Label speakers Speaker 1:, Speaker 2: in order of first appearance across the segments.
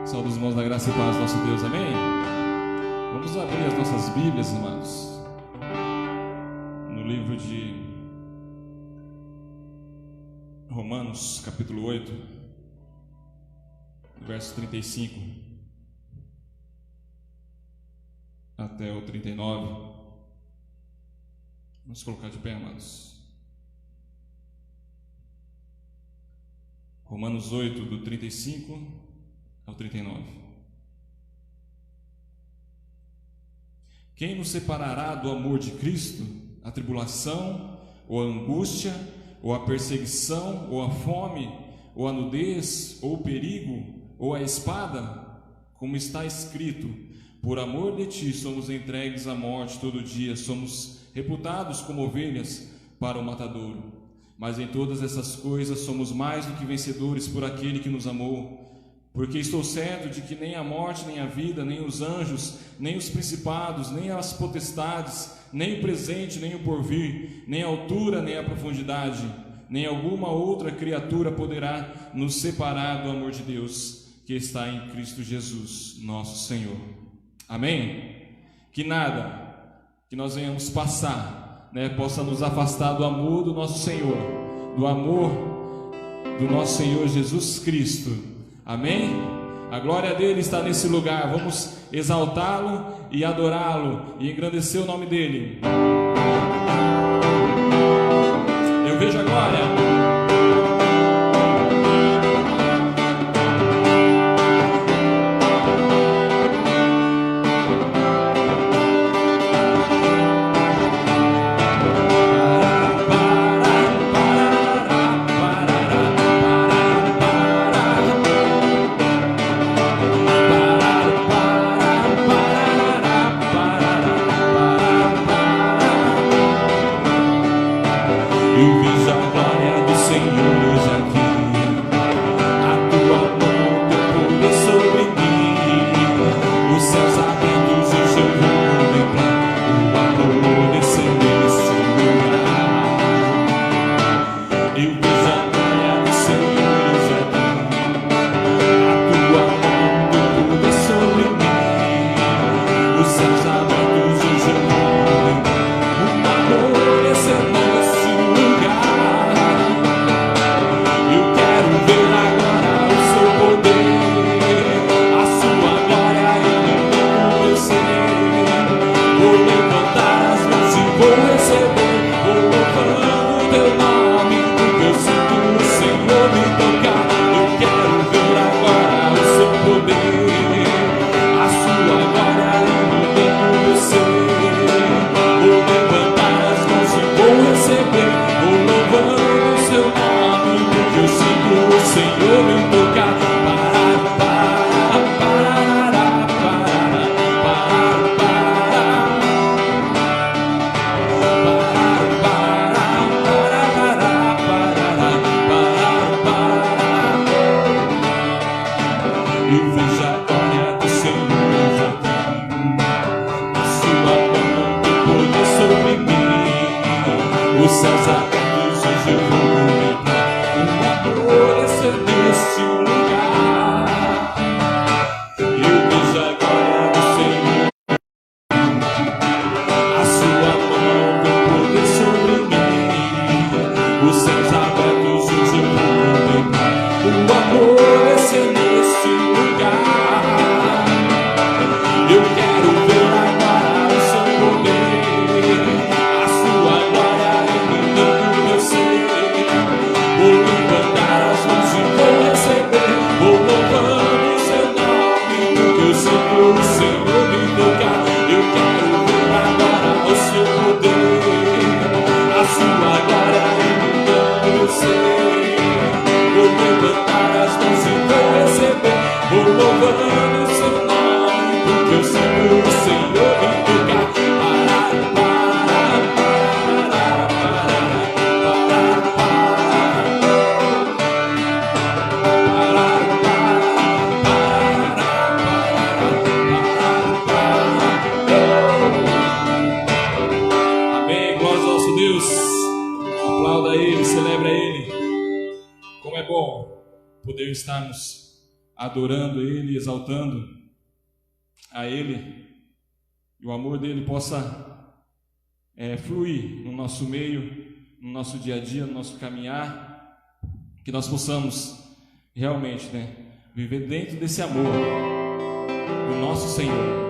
Speaker 1: Saúde os irmãos da graça e paz do nosso Deus, amém? Vamos abrir as nossas Bíblias, amados, no livro de Romanos, capítulo 8, verso 35 até o 39. Vamos colocar de pé, amados. Romanos 8, do 35 ao 39. Quem nos separará do amor de Cristo? A tribulação, ou a angústia, ou a perseguição, ou a fome, ou a nudez, ou o perigo, ou a espada? Como está escrito: por amor de ti somos entregues à morte todo dia, somos reputados como ovelhas para o matadouro. Mas em todas essas coisas somos mais do que vencedores por aquele que nos amou. Porque estou certo de que nem a morte, nem a vida, nem os anjos, nem os principados, nem as potestades, nem o presente, nem o porvir, nem a altura, nem a profundidade, nem alguma outra criatura poderá nos separar do amor de Deus, que está em Cristo Jesus, nosso Senhor. Amém? Que nada que nós venhamos passar, possa nos afastar do amor do nosso Senhor, do amor do nosso Senhor Jesus Cristo. Amém? A glória dele está nesse lugar. Vamos exaltá-lo e adorá-lo e engrandecer o nome dele. Eu vejo a glória. adorando Ele, exaltando a Ele, e o amor dele possa fluir no nosso meio, no nosso dia a dia, no nosso caminhar, que nós possamos realmente, viver dentro desse amor do nosso Senhor.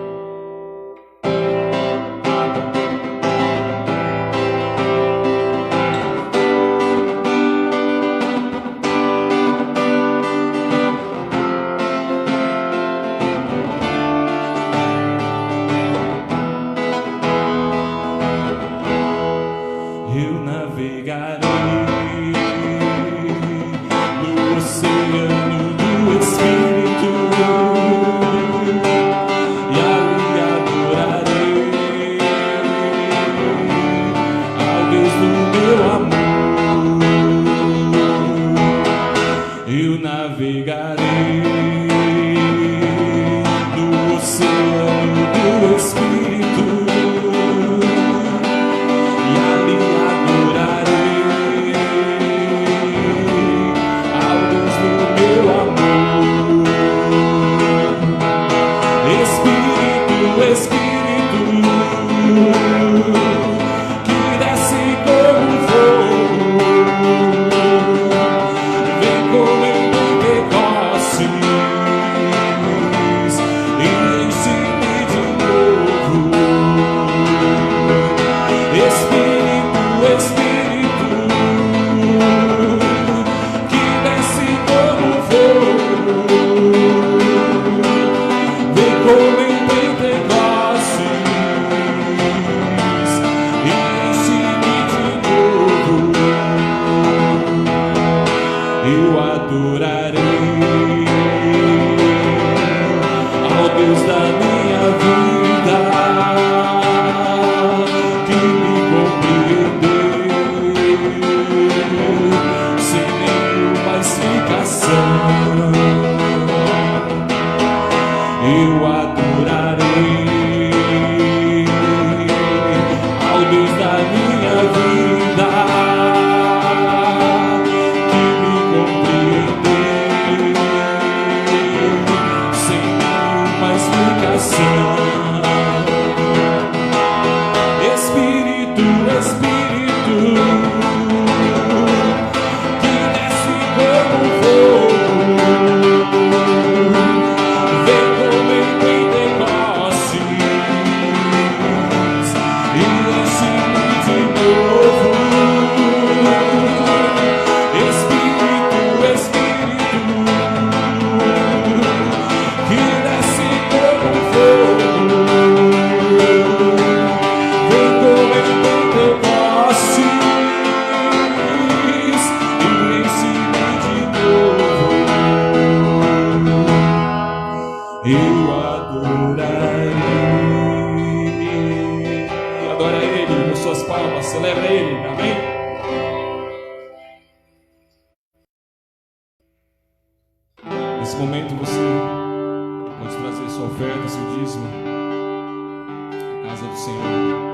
Speaker 1: Nesse momento você pode trazer sua oferta, seu dízimo à casa do Senhor.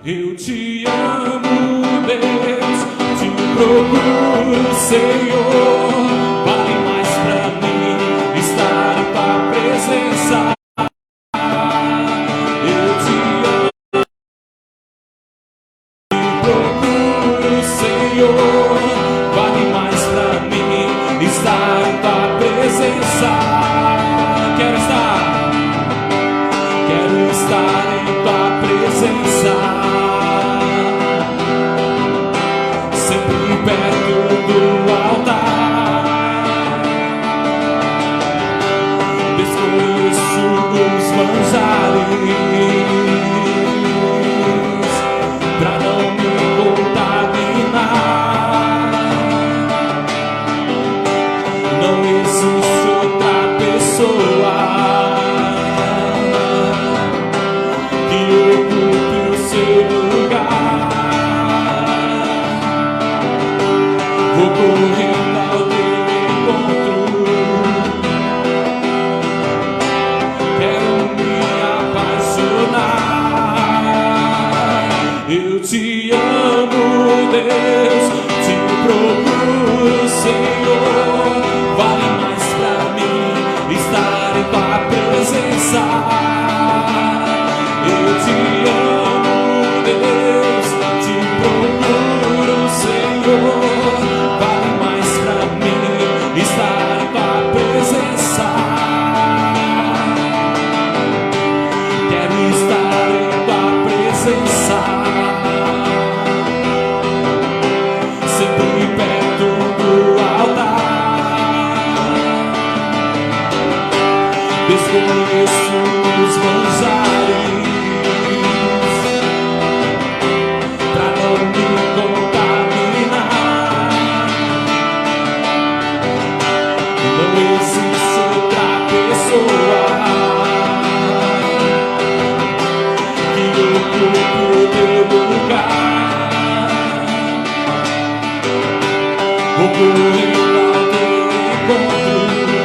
Speaker 2: Eu te amo, Deus, te procuro, Senhor. Vale mais pra mim estar em tua presença. Eu te amo, te procuro, Senhor. Vale mais pra mim estar em tua presença. Quero estar em tua presença. Perto do altar. te amo, Deus, te procuro, Senhor. Vale mais pra mim estar em tua presença. Eu te amo, Deus, te procuro, Senhor. Vale mais pra mim estar em tua presença. Quero estar em tua presença, sempre perto do altar. Desconheço os manjares pra não me contaminar. Não existe outra pessoa que ocupe o teu lugar. Vou correr ao teu encontro,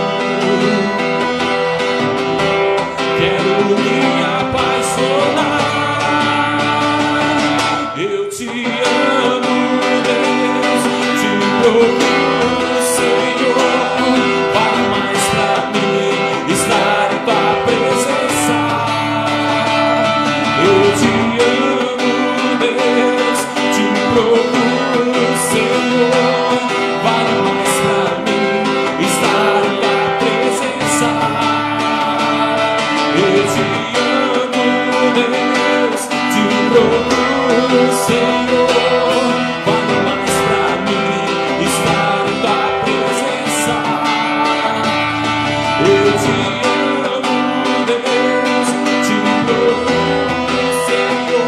Speaker 2: quero me apaixonar. Eu te amo, Deus, te procuro, Senhor. Vale mais pra mim estar em tua presença. Eu te amo, Deus, te procuro, Senhor. Vale mais pra mim estar em tua presença. Eu te amo, Deus, te procuro, Senhor. Vale mais pra mim estar em tua presença. Eu te amo, Deus, te procuro, Senhor.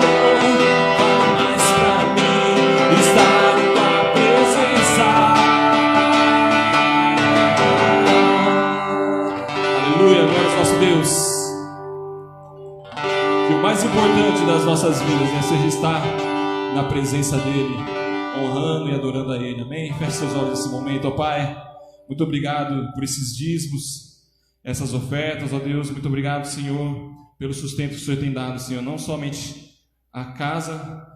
Speaker 2: Vale mais pra mim estar em tua presença. Aleluia, glória ao nosso Deus. Que o mais importante das nossas vidas, né, seja estar na presença dEle, honrando e adorando a Ele, amém? Feche seus olhos nesse momento, ó Pai. Muito obrigado por esses dízimos, essas ofertas, ó Deus. Muito obrigado, Senhor, pelo sustento que o Senhor tem dado, Senhor. Não somente a casa,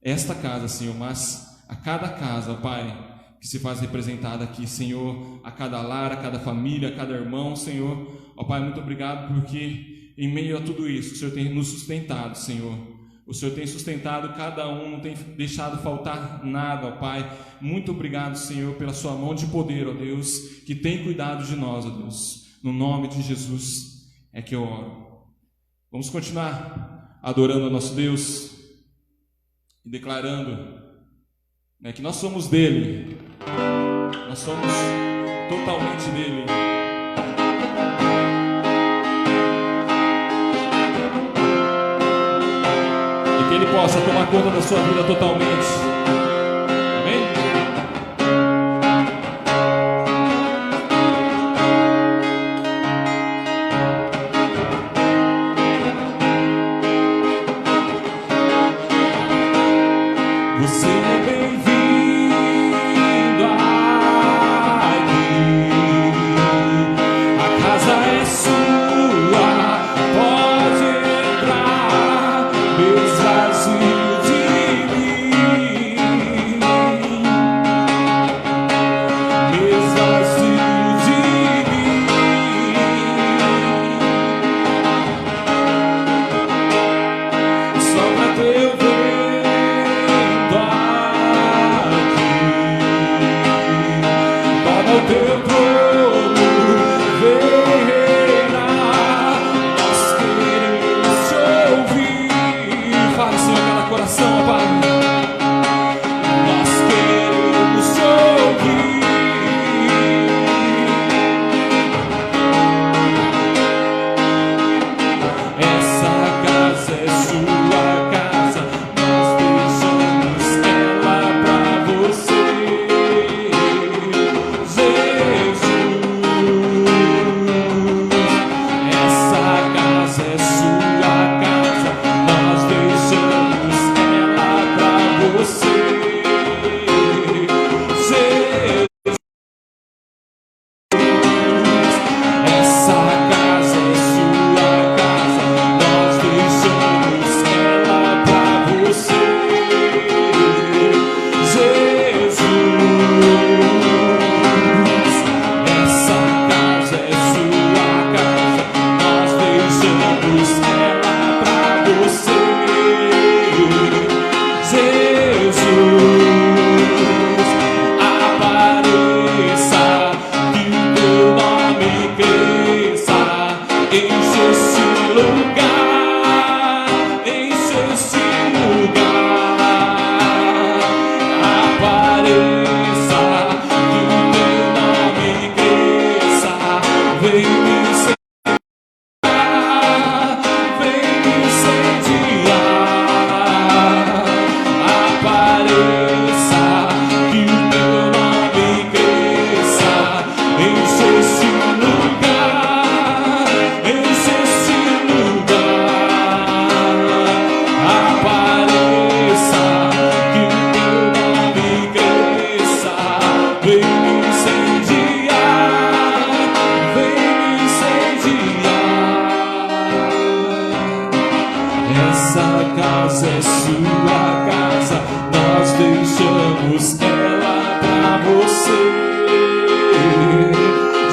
Speaker 2: esta casa, Senhor, mas a cada casa, ó Pai, que se faz representada aqui, Senhor, a cada lar, a cada família, a cada irmão, Senhor. Ó Pai, muito obrigado porque em meio a tudo isso, o Senhor tem nos sustentado, Senhor. O Senhor tem sustentado cada um, não tem deixado faltar nada, ó Pai. Muito obrigado, Senhor, pela sua mão de poder, ó Deus, que tem cuidado de nós, ó Deus. No nome de Jesus é que eu oro. Vamos continuar adorando a nosso Deus e declarando, né, que nós somos dele. Nós somos totalmente dele. Que Ele possa tomar conta da sua vida totalmente. Amém? Você é bem-vindo aqui. A casa é sua, pode entrar. Vazio de mim, vazio de mim. Só pra teu vento aqui, toma o teu trono, vem reinar. Nós queremos te ouvir. Fala, Senhor, cada coração, Pai. Nós queremos te ouvir. Essa casa é sua casa, nós deixamos ela pra você, Jesus. Essa casa é sua casa, nós deixamos ela pra você, Jesus. Essa casa é sua casa, nós deixamos Essa casa é sua casa, nós deixamos ela pra você.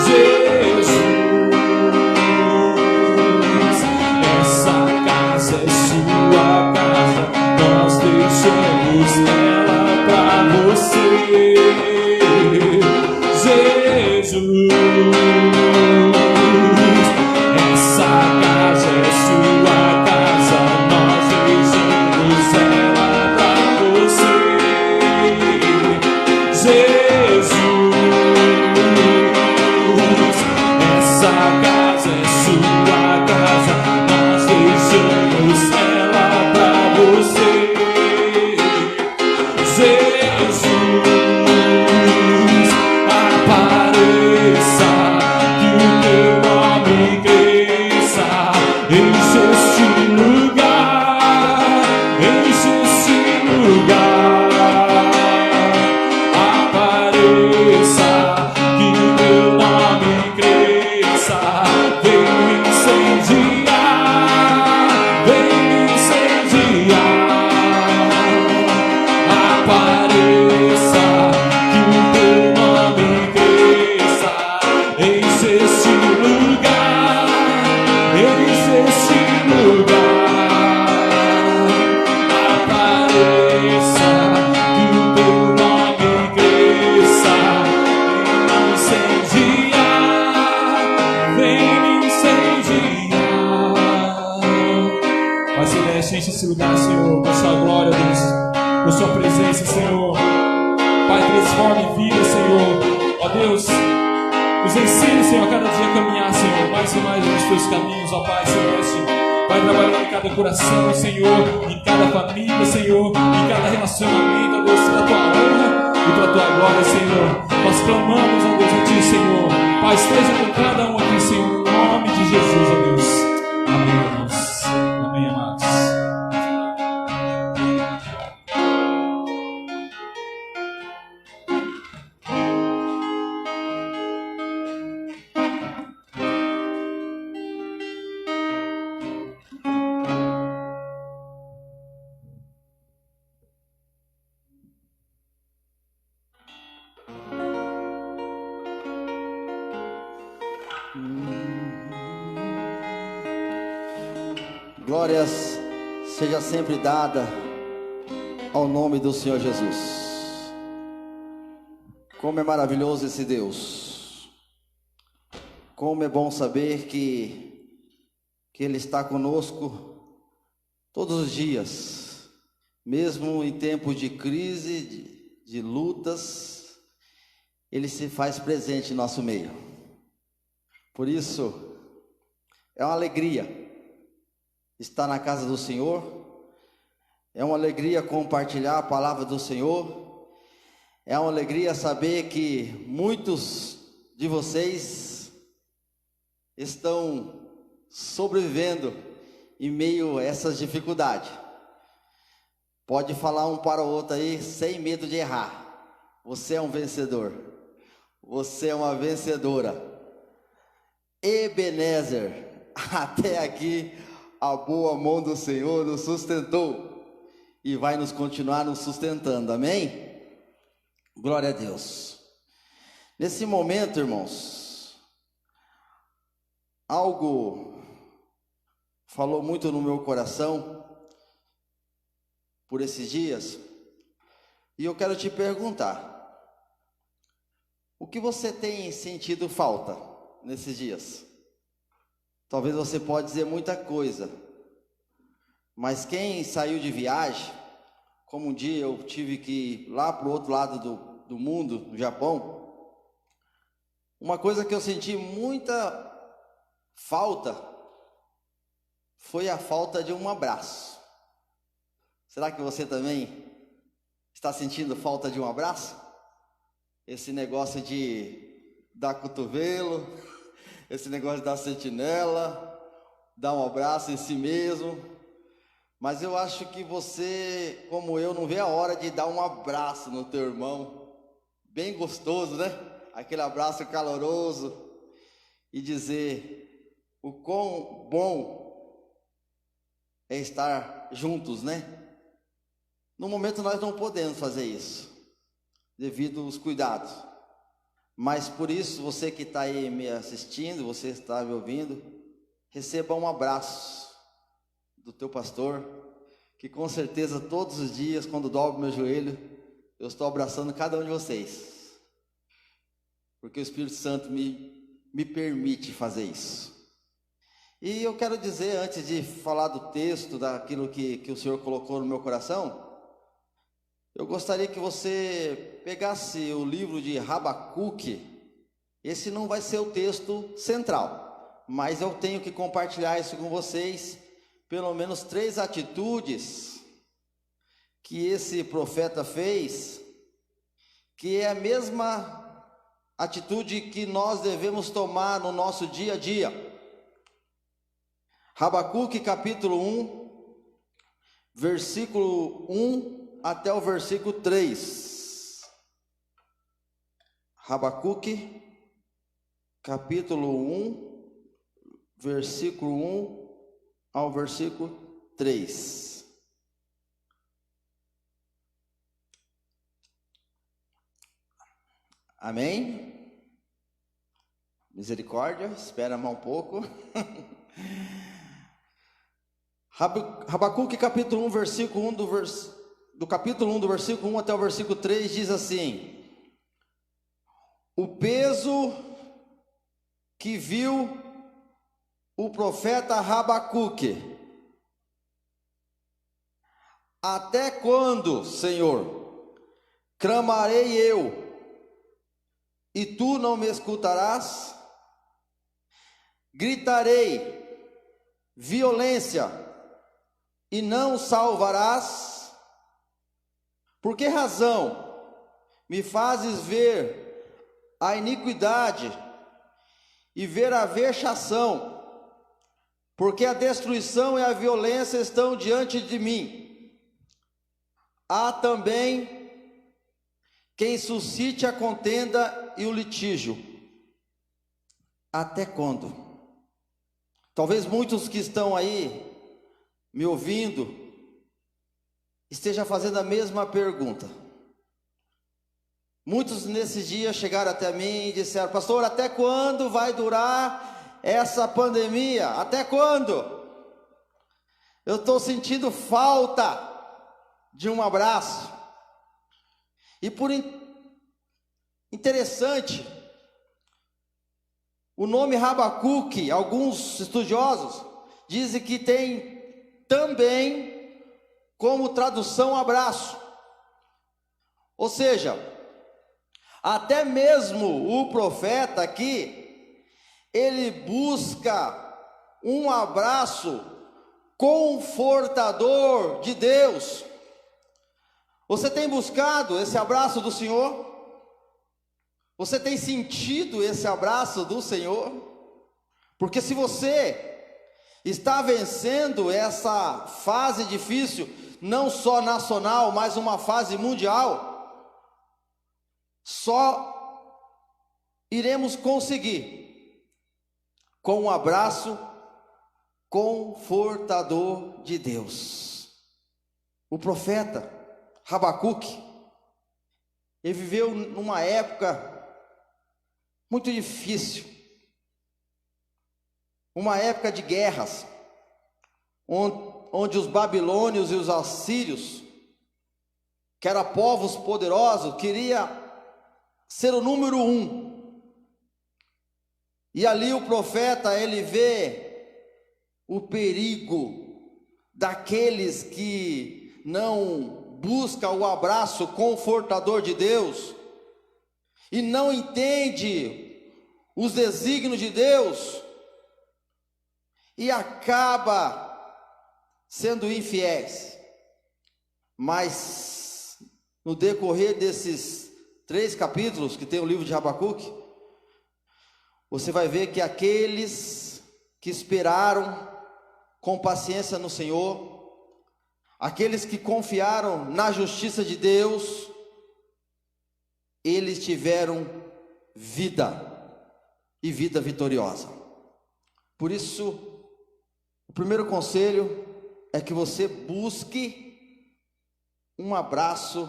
Speaker 2: Jesus, essa casa é sua casa, nós deixamos ela pra você. Jesus, essa casa é sua casa, nós deixamos ela pra você. Jesus, essa casa é sua casa, nós deixamos ela pra você. Jesus, apareça, que o teu nome cresça, enche este lugar, enche este lugar. Apareça, que o teu nome cresça, vem incendiar, vem incendiar. Apareça, que o teu nome cresça, enche este lugar, enche este lugar. Apareça, que o teu nome cresça, vem incendiar. Pai Celeste, enche esse lugar, Senhor, com a sua glória, Deus, com a sua presença, Senhor. Pai, transforme vidas, Senhor. Ó Deus, nos ensine, Senhor, a cada dia a caminhar, Senhor, mais e mais nos teus caminhos, ó Pai Celeste. Vai trabalhando em cada coração, Senhor, em cada família, Senhor, em cada relacionamento, ó Deus, para a tua honra e para a tua glória, Senhor. Nós clamamos, ó Deus, a ti, Senhor. Pai, esteja com cada um aqui, Senhor, em nome de Jesus, ó Deus. Amém, irmãos. Amém, amados.
Speaker 3: Glórias seja sempre dada ao nome do Senhor Jesus. Como é maravilhoso esse Deus. Como é bom saber que Ele está conosco todos os dias, mesmo em tempos de crise, de lutas, Ele se faz presente em nosso meio. Por isso, é uma alegria estar na casa do Senhor, é uma alegria compartilhar a palavra do Senhor, é uma alegria saber que muitos de vocês estão sobrevivendo em meio a essas dificuldades. Pode falar um para o outro aí sem medo de errar. Você é um vencedor, você é uma vencedora. Ebenezer, até aqui a boa mão do Senhor nos sustentou e vai nos continuar nos sustentando, amém? Glória a Deus. Nesse momento, irmãos, algo falou muito no meu coração por esses dias, e eu quero te perguntar: o que você tem sentido falta nesses dias? Talvez você pode dizer muita coisa, mas quem saiu de viagem, como um dia eu tive que ir lá para o outro lado do mundo, no Japão, uma coisa que eu senti muita falta foi a falta de um abraço. Será que você também está sentindo falta de um abraço? Esse negócio de dar cotovelo, esse negócio de dar sentinela, dar um abraço em si mesmo. Mas eu acho que você, como eu, não vê a hora de dar um abraço no teu irmão, bem gostoso, né? Aquele abraço caloroso, e dizer o quão bom é estar juntos, né? No momento nós não podemos fazer isso, devido aos cuidados. Mas por isso, você que está aí me assistindo, você está me ouvindo, receba um abraço do teu pastor, que com certeza todos os dias, quando dobro meu joelho, eu estou abraçando cada um de vocês, porque o Espírito Santo me permite fazer isso. E eu quero dizer, antes de falar do texto, daquilo que o Senhor colocou no meu coração, eu gostaria que você pegasse o livro de Habacuque. Esse não vai ser o texto central, mas eu tenho que compartilhar isso com vocês, pelo menos 3 atitudes que esse profeta fez, que é a mesma atitude que nós devemos tomar no nosso dia a dia. Habacuque capítulo 1, versículo 1 até o versículo 3. Habacuque capítulo 1, versículo 1 ao versículo 3. Amém? Misericórdia, espera mais um pouco. Habacuque capítulo 1, versículo 1 do capítulo 1, do versículo 1 até o versículo 3, diz assim: o peso que viu o profeta Habacuque. Até quando, Senhor, clamarei eu, e tu não me escutarás? Gritarei violência, e não salvarás? Por que razão me fazes ver a iniquidade e ver a vexação? Porque a destruição e a violência estão diante de mim. Há também quem suscite a contenda e o litígio. Até quando? Talvez muitos que estão aí me ouvindo esteja fazendo a mesma pergunta. Muitos nesses dias chegaram até mim e disseram: pastor, até quando vai durar essa pandemia? Até quando? Eu estou sentindo falta de um abraço. E por interessante, o nome Habacuque, alguns estudiosos dizem que tem também como tradução abraço. Ou seja, até mesmo o profeta aqui, ele busca um abraço confortador de Deus. Você tem buscado esse abraço do Senhor? Você tem sentido esse abraço do Senhor? Porque se você está vencendo essa fase difícil, não só nacional, mas uma fase mundial, só iremos conseguir com um abraço confortador de Deus. O profeta Habacuque, ele viveu numa época muito difícil, uma época de guerras, onde os babilônios e os assírios, que eram povos poderosos, queriam ser o número 1. E ali o profeta, ele vê o perigo daqueles que não buscam o abraço confortador de Deus e não entende os desígnios de Deus e acaba sendo infiéis. Mas no decorrer desses 3 capítulos que tem o livro de Habacuque, você vai ver que aqueles que esperaram com paciência no Senhor, aqueles que confiaram na justiça de Deus, eles tiveram vida, e vida vitoriosa. Por isso, o primeiro conselho é que você busque um abraço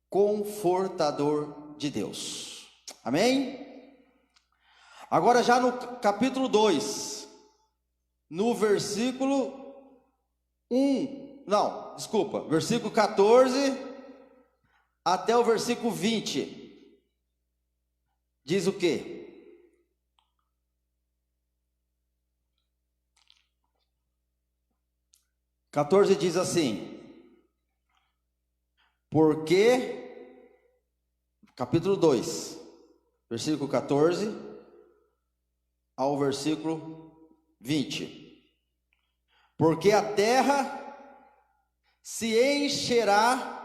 Speaker 3: confortador de Deus. Amém? Agora já no capítulo 2, no versículo 14 até o versículo 20, diz o quê? (14) diz assim: porque, capítulo 2, versículo 14 ao versículo 20, porque a terra se encherá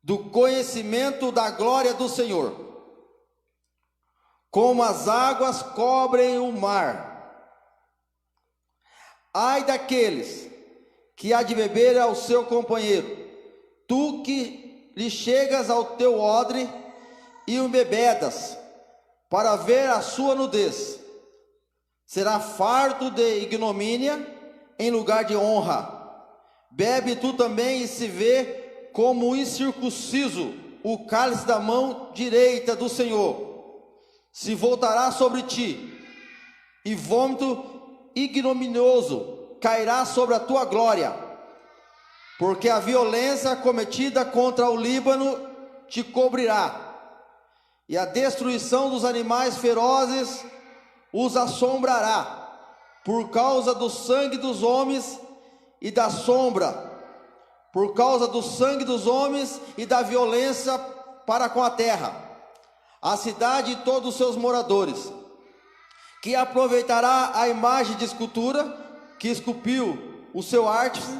Speaker 3: do conhecimento da glória do Senhor, como as águas cobrem o mar. Ai daqueles que há de beber ao seu companheiro, tu que lhe chegas ao teu odre e o bebedas, para ver a sua nudez. Será farto de ignomínia em lugar de honra. Bebe tu também e se vê como incircunciso o cálice da mão direita do Senhor. Se voltará sobre ti, e vômito ignominioso cairá sobre a tua glória, porque a violência cometida contra o Líbano te cobrirá, e a destruição dos animais ferozes os assombrará, por causa do sangue dos homens e da sombra, por causa do sangue dos homens e da violência para com a terra, a cidade e todos os seus moradores, que aproveitará a imagem de escultura que esculpiu o seu artífice,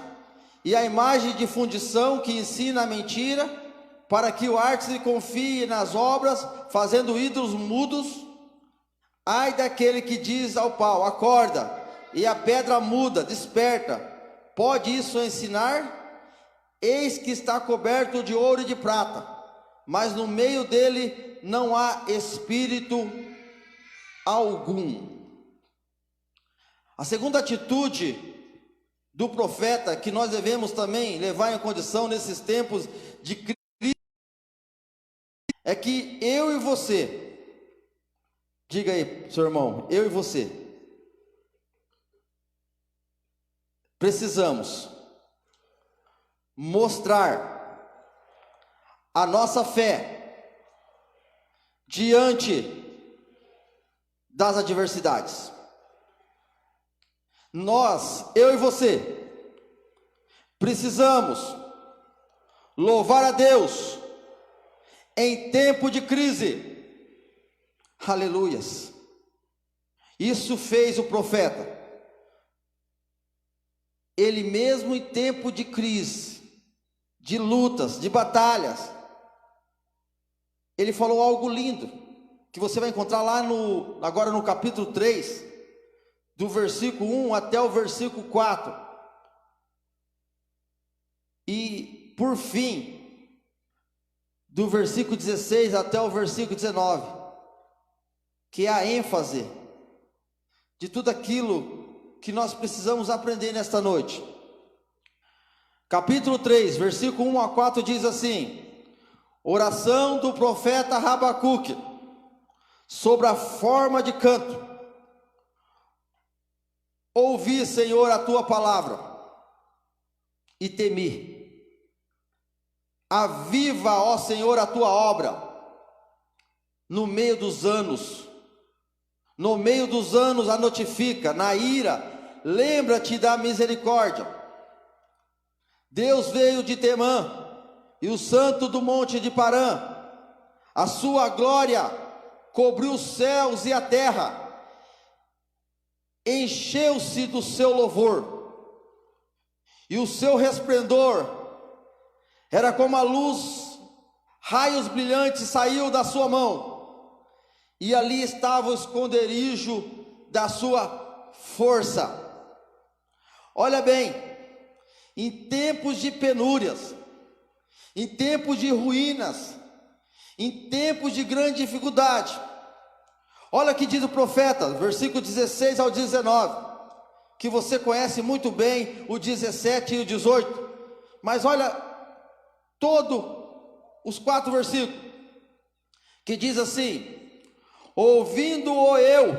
Speaker 3: e a imagem de fundição que ensina a mentira, para que o artífice confie nas obras, fazendo ídolos mudos. Ai daquele que diz ao pau, acorda, e a pedra muda, desperta. Pode isso ensinar? Eis que está coberto de ouro e de prata, mas no meio dele não há espírito algum. A segunda atitude do profeta, que nós devemos também levar em condição nesses tempos de crise, é que eu e você, diga aí, seu irmão, eu e você, precisamos mostrar a nossa fé diante das adversidades. Nós, eu e você, precisamos louvar a Deus em tempo de crise. Aleluias. Isso fez o profeta. Ele mesmo em tempo de crise, de lutas, de batalhas, ele falou algo lindo, que você vai encontrar lá agora no capítulo 3, do versículo 1 até o versículo 4. E por fim, do versículo 16 até o versículo 19, que é a ênfase de tudo aquilo que nós precisamos aprender nesta noite. Capítulo 3, versículo 1 a 4 diz assim: oração do profeta Rabacuque sobre a forma de canto. Ouvi, Senhor, a tua palavra e temi. Aviva, ó Senhor, a tua obra no meio dos anos. No meio dos anos a notifica. Na ira, lembra-te da misericórdia. Deus veio de Temã, e o santo do monte de Parã. A sua glória cobriu os céus e a terra. Encheu-se do seu louvor, e o seu resplendor era como a luz, raios brilhantes saiu da sua mão, e ali estava o esconderijo da sua força. Olha bem, em tempos de penúrias, em tempos de ruínas, em tempos de grande dificuldade, olha o que diz o profeta, versículo 16 ao 19: que você conhece muito bem, o 17 e o 18. Mas olha todos os 4 versículos, que diz assim: ouvindo-o eu,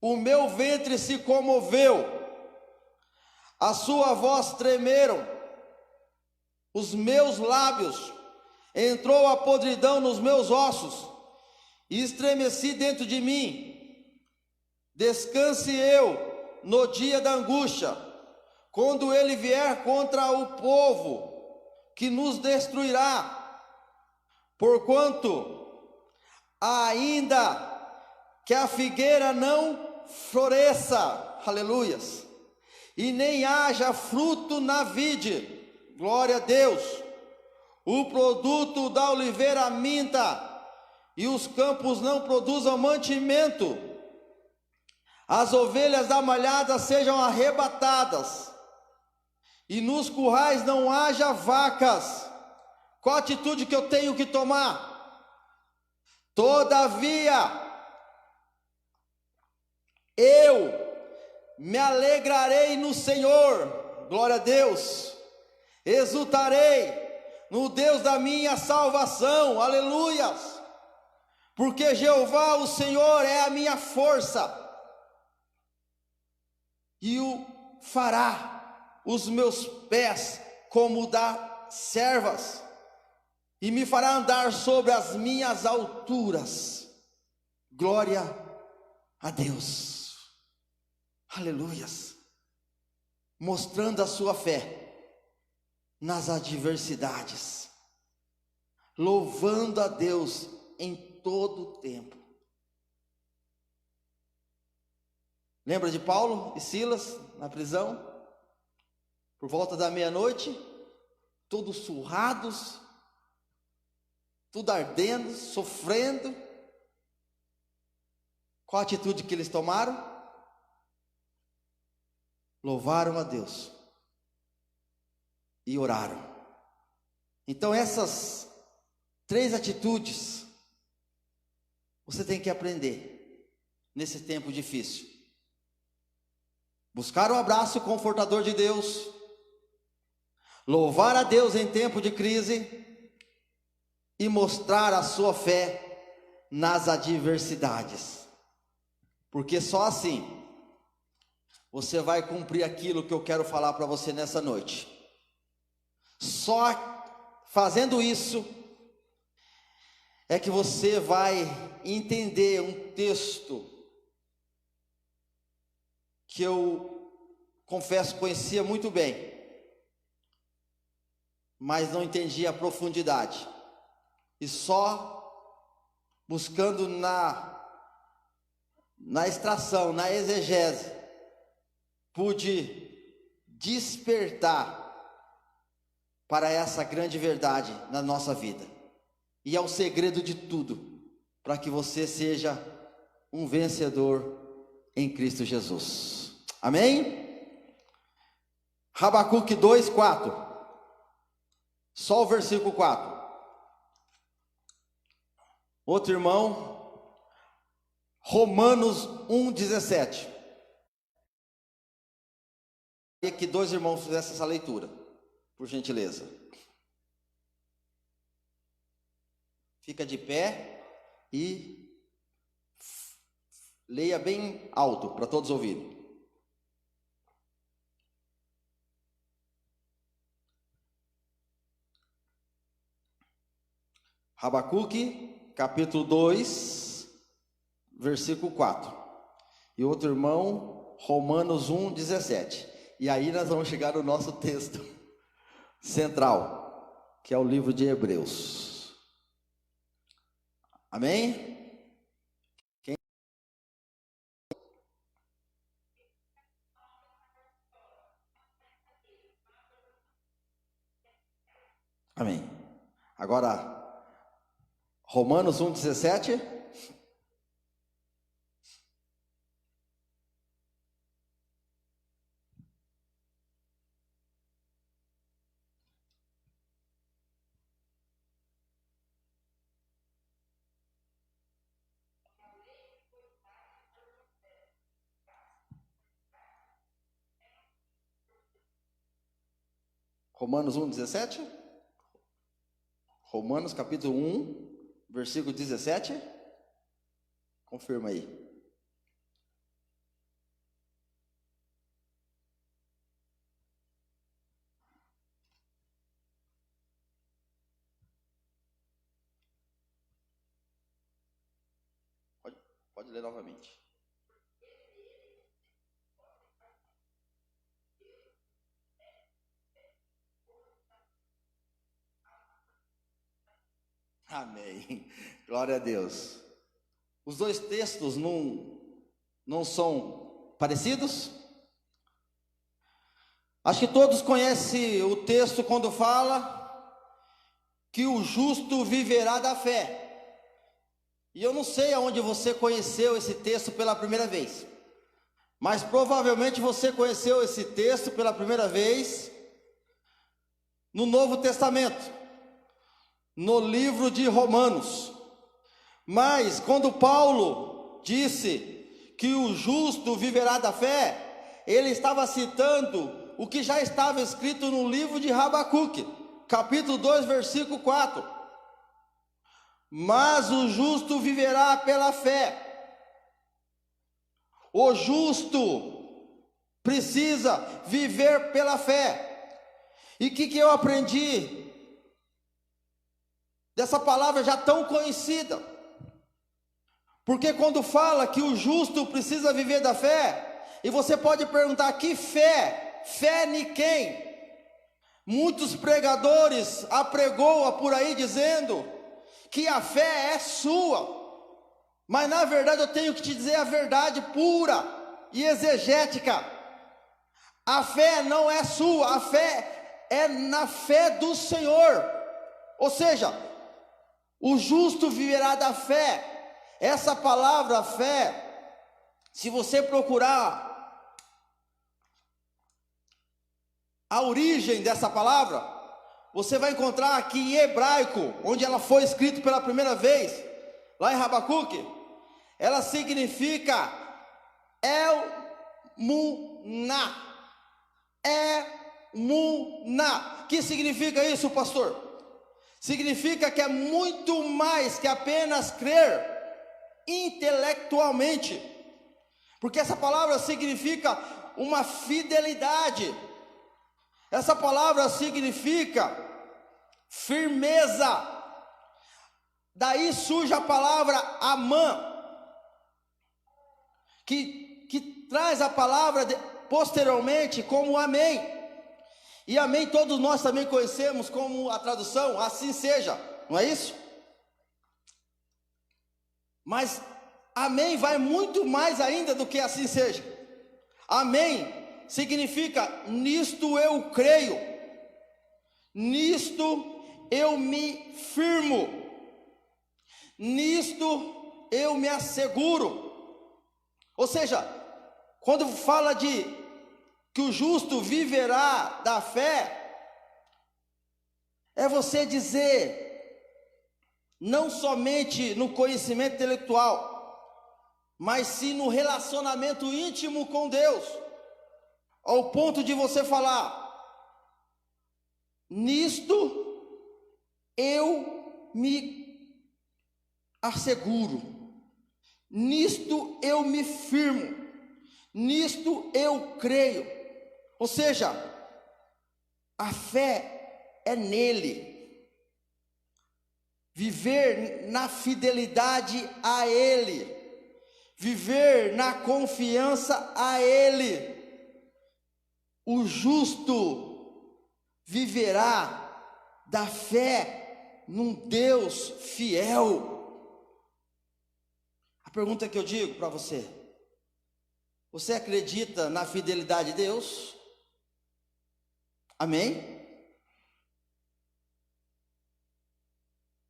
Speaker 3: o meu ventre se comoveu, a sua voz tremeram, os meus lábios, entrou a podridão nos meus ossos, e estremeci dentro de mim. Descanse eu no dia da angústia, quando ele vier contra o povo que nos destruirá, porquanto ainda que a figueira não floresça, aleluias, e nem haja fruto na vide, glória a Deus, o produto da oliveira minta, e os campos não produzam mantimento, as ovelhas da malhada sejam arrebatadas, e nos currais não haja vacas. Qual a atitude que eu tenho que tomar? Todavia, eu me alegrarei no Senhor, glória a Deus, exultarei no Deus da minha salvação, aleluias, porque Jeová o Senhor é a minha força, e o fará os meus pés como da servas, e me fará andar sobre as minhas alturas, glória a Deus, aleluias, mostrando a sua fé nas adversidades, louvando a Deus em todo o tempo. Lembra de Paulo e Silas na prisão? Por volta da meia-noite, todos surrados, tudo ardendo, sofrendo. Qual a atitude que eles tomaram? Louvaram a Deus e oraram. Então essas 3 atitudes você tem que aprender nesse tempo difícil. Buscar o abraço confortador de Deus, louvar a Deus em tempo de crise e mostrar a sua fé nas adversidades, porque só assim você vai cumprir aquilo que eu quero falar para você nessa noite. Só fazendo isso é que você vai entender um texto que eu confesso conhecia muito bem, mas não entendia a profundidade, e só buscando na extração, na exegese, pude despertar para essa grande verdade na nossa vida, e é o segredo de tudo, para que você seja um vencedor em Cristo Jesus. Amém? Habacuque 2:4. Só o versículo 4. Outro irmão, Romanos 1:17. Queria que 2 irmãos fizessem essa leitura, por gentileza. Fica de pé e leia bem alto para todos ouvirem. Habacuque, capítulo 2, versículo 4. E outro irmão, Romanos 1:17. E aí nós vamos chegar no nosso texto central, que é o livro de Hebreus. Amém? Amém. Agora, Romanos 1:17. Romanos 1:17? Romanos capítulo 1, versículo 17? Confirma aí. Pode ler novamente. Amém. Glória a Deus. Os dois textos não são parecidos? Acho que todos conhecem o texto quando fala que o justo viverá da fé. E eu não sei aonde você conheceu esse texto pela primeira vez, mas provavelmente você conheceu esse texto pela primeira vez no Novo Testamento, no livro de Romanos. Mas quando Paulo disse que o justo viverá da fé, ele estava citando o que já estava escrito no livro de Habacuque, capítulo 2, versículo 4. Mas o justo viverá pela fé. O justo precisa viver pela fé. E o que eu aprendi dessa palavra já tão conhecida? Porque quando fala que o justo precisa viver da fé, e você pode perguntar, que fé? Fé em quem? Muitos pregadores apregoam por aí dizendo que a fé é sua, mas na verdade eu tenho que te dizer a verdade pura e exegética. A fé não é sua, a fé é na fé do Senhor. Ou seja, o justo viverá da fé. Essa palavra fé, se você procurar a origem dessa palavra, você vai encontrar aqui em hebraico, onde ela foi escrita pela primeira vez, lá em Habacuque, ela significa El-Muná. El-Muná. Que significa isso, pastor? Significa que é muito mais que apenas crer intelectualmente, porque essa palavra significa uma fidelidade. Essa palavra significa firmeza. Daí surge a palavra amã, que traz a palavra posteriormente como amém. E amém todos nós também conhecemos como a tradução assim seja, não é isso? Mas amém vai muito mais ainda do que assim seja. Amém significa nisto eu creio, nisto eu me firmo, nisto eu me asseguro. Ou seja, quando fala de que o justo viverá da fé, é você dizer, não somente no conhecimento intelectual, mas sim no relacionamento íntimo com Deus, ao ponto de você falar, nisto eu me asseguro, nisto eu me firmo, nisto eu creio. Ou seja, a fé é nele, viver na fidelidade a Ele, viver na confiança a Ele. O justo viverá da fé num Deus fiel. A pergunta que eu digo para você: você acredita na fidelidade de Deus? Amém?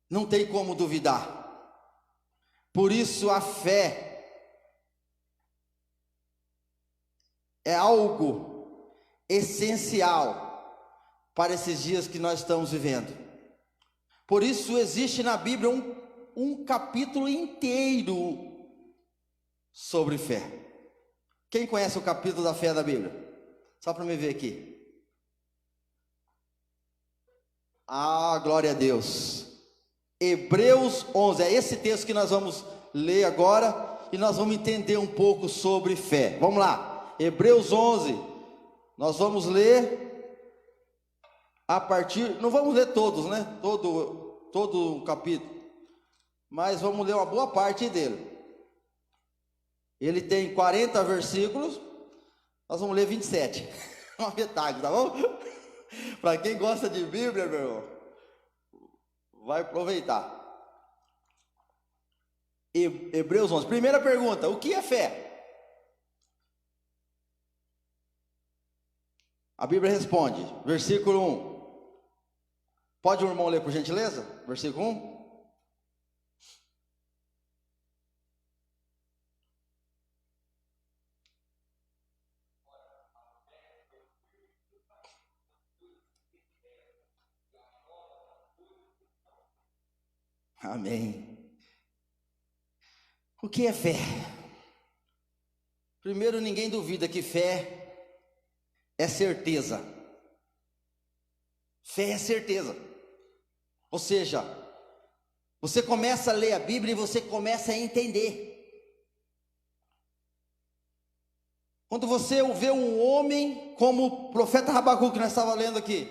Speaker 3: Não tem como duvidar. Por isso a fé é algo essencial para esses dias que nós estamos vivendo. Por isso existe na Bíblia um capítulo inteiro sobre fé. Quem conhece o capítulo da fé da Bíblia? Só para me ver aqui. Ah, glória a Deus. Hebreus 11, é esse texto que nós vamos ler agora e nós vamos entender um pouco sobre fé. Vamos lá, Hebreus 11, nós vamos ler a partir, não vamos ler todos, né? Todo o capítulo, mas vamos ler uma boa parte dele. Ele tem 40 versículos, nós vamos ler 27, uma metade, tá bom? Para quem gosta de Bíblia, meu irmão, vai aproveitar. Hebreus 11, primeira pergunta: o que é fé? A Bíblia responde, versículo 1. Pode o irmão ler, por gentileza? Versículo 1. Amém. O que é fé? Primeiro, ninguém duvida que fé é certeza. Fé é certeza. Ou seja, você começa a ler a Bíblia e você começa a entender. Quando você vê um homem como o profeta Habacuque, que nós estávamos lendo aqui,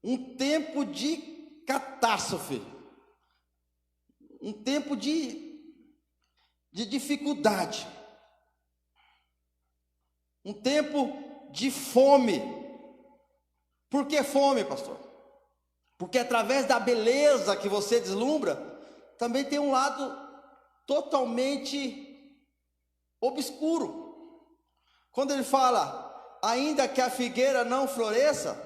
Speaker 3: um tempo de catástrofe, um tempo de dificuldade, um tempo de fome. Por que fome, pastor? Porque através da beleza que você deslumbra, também tem um lado totalmente obscuro. Quando ele fala, ainda que a figueira não floresça,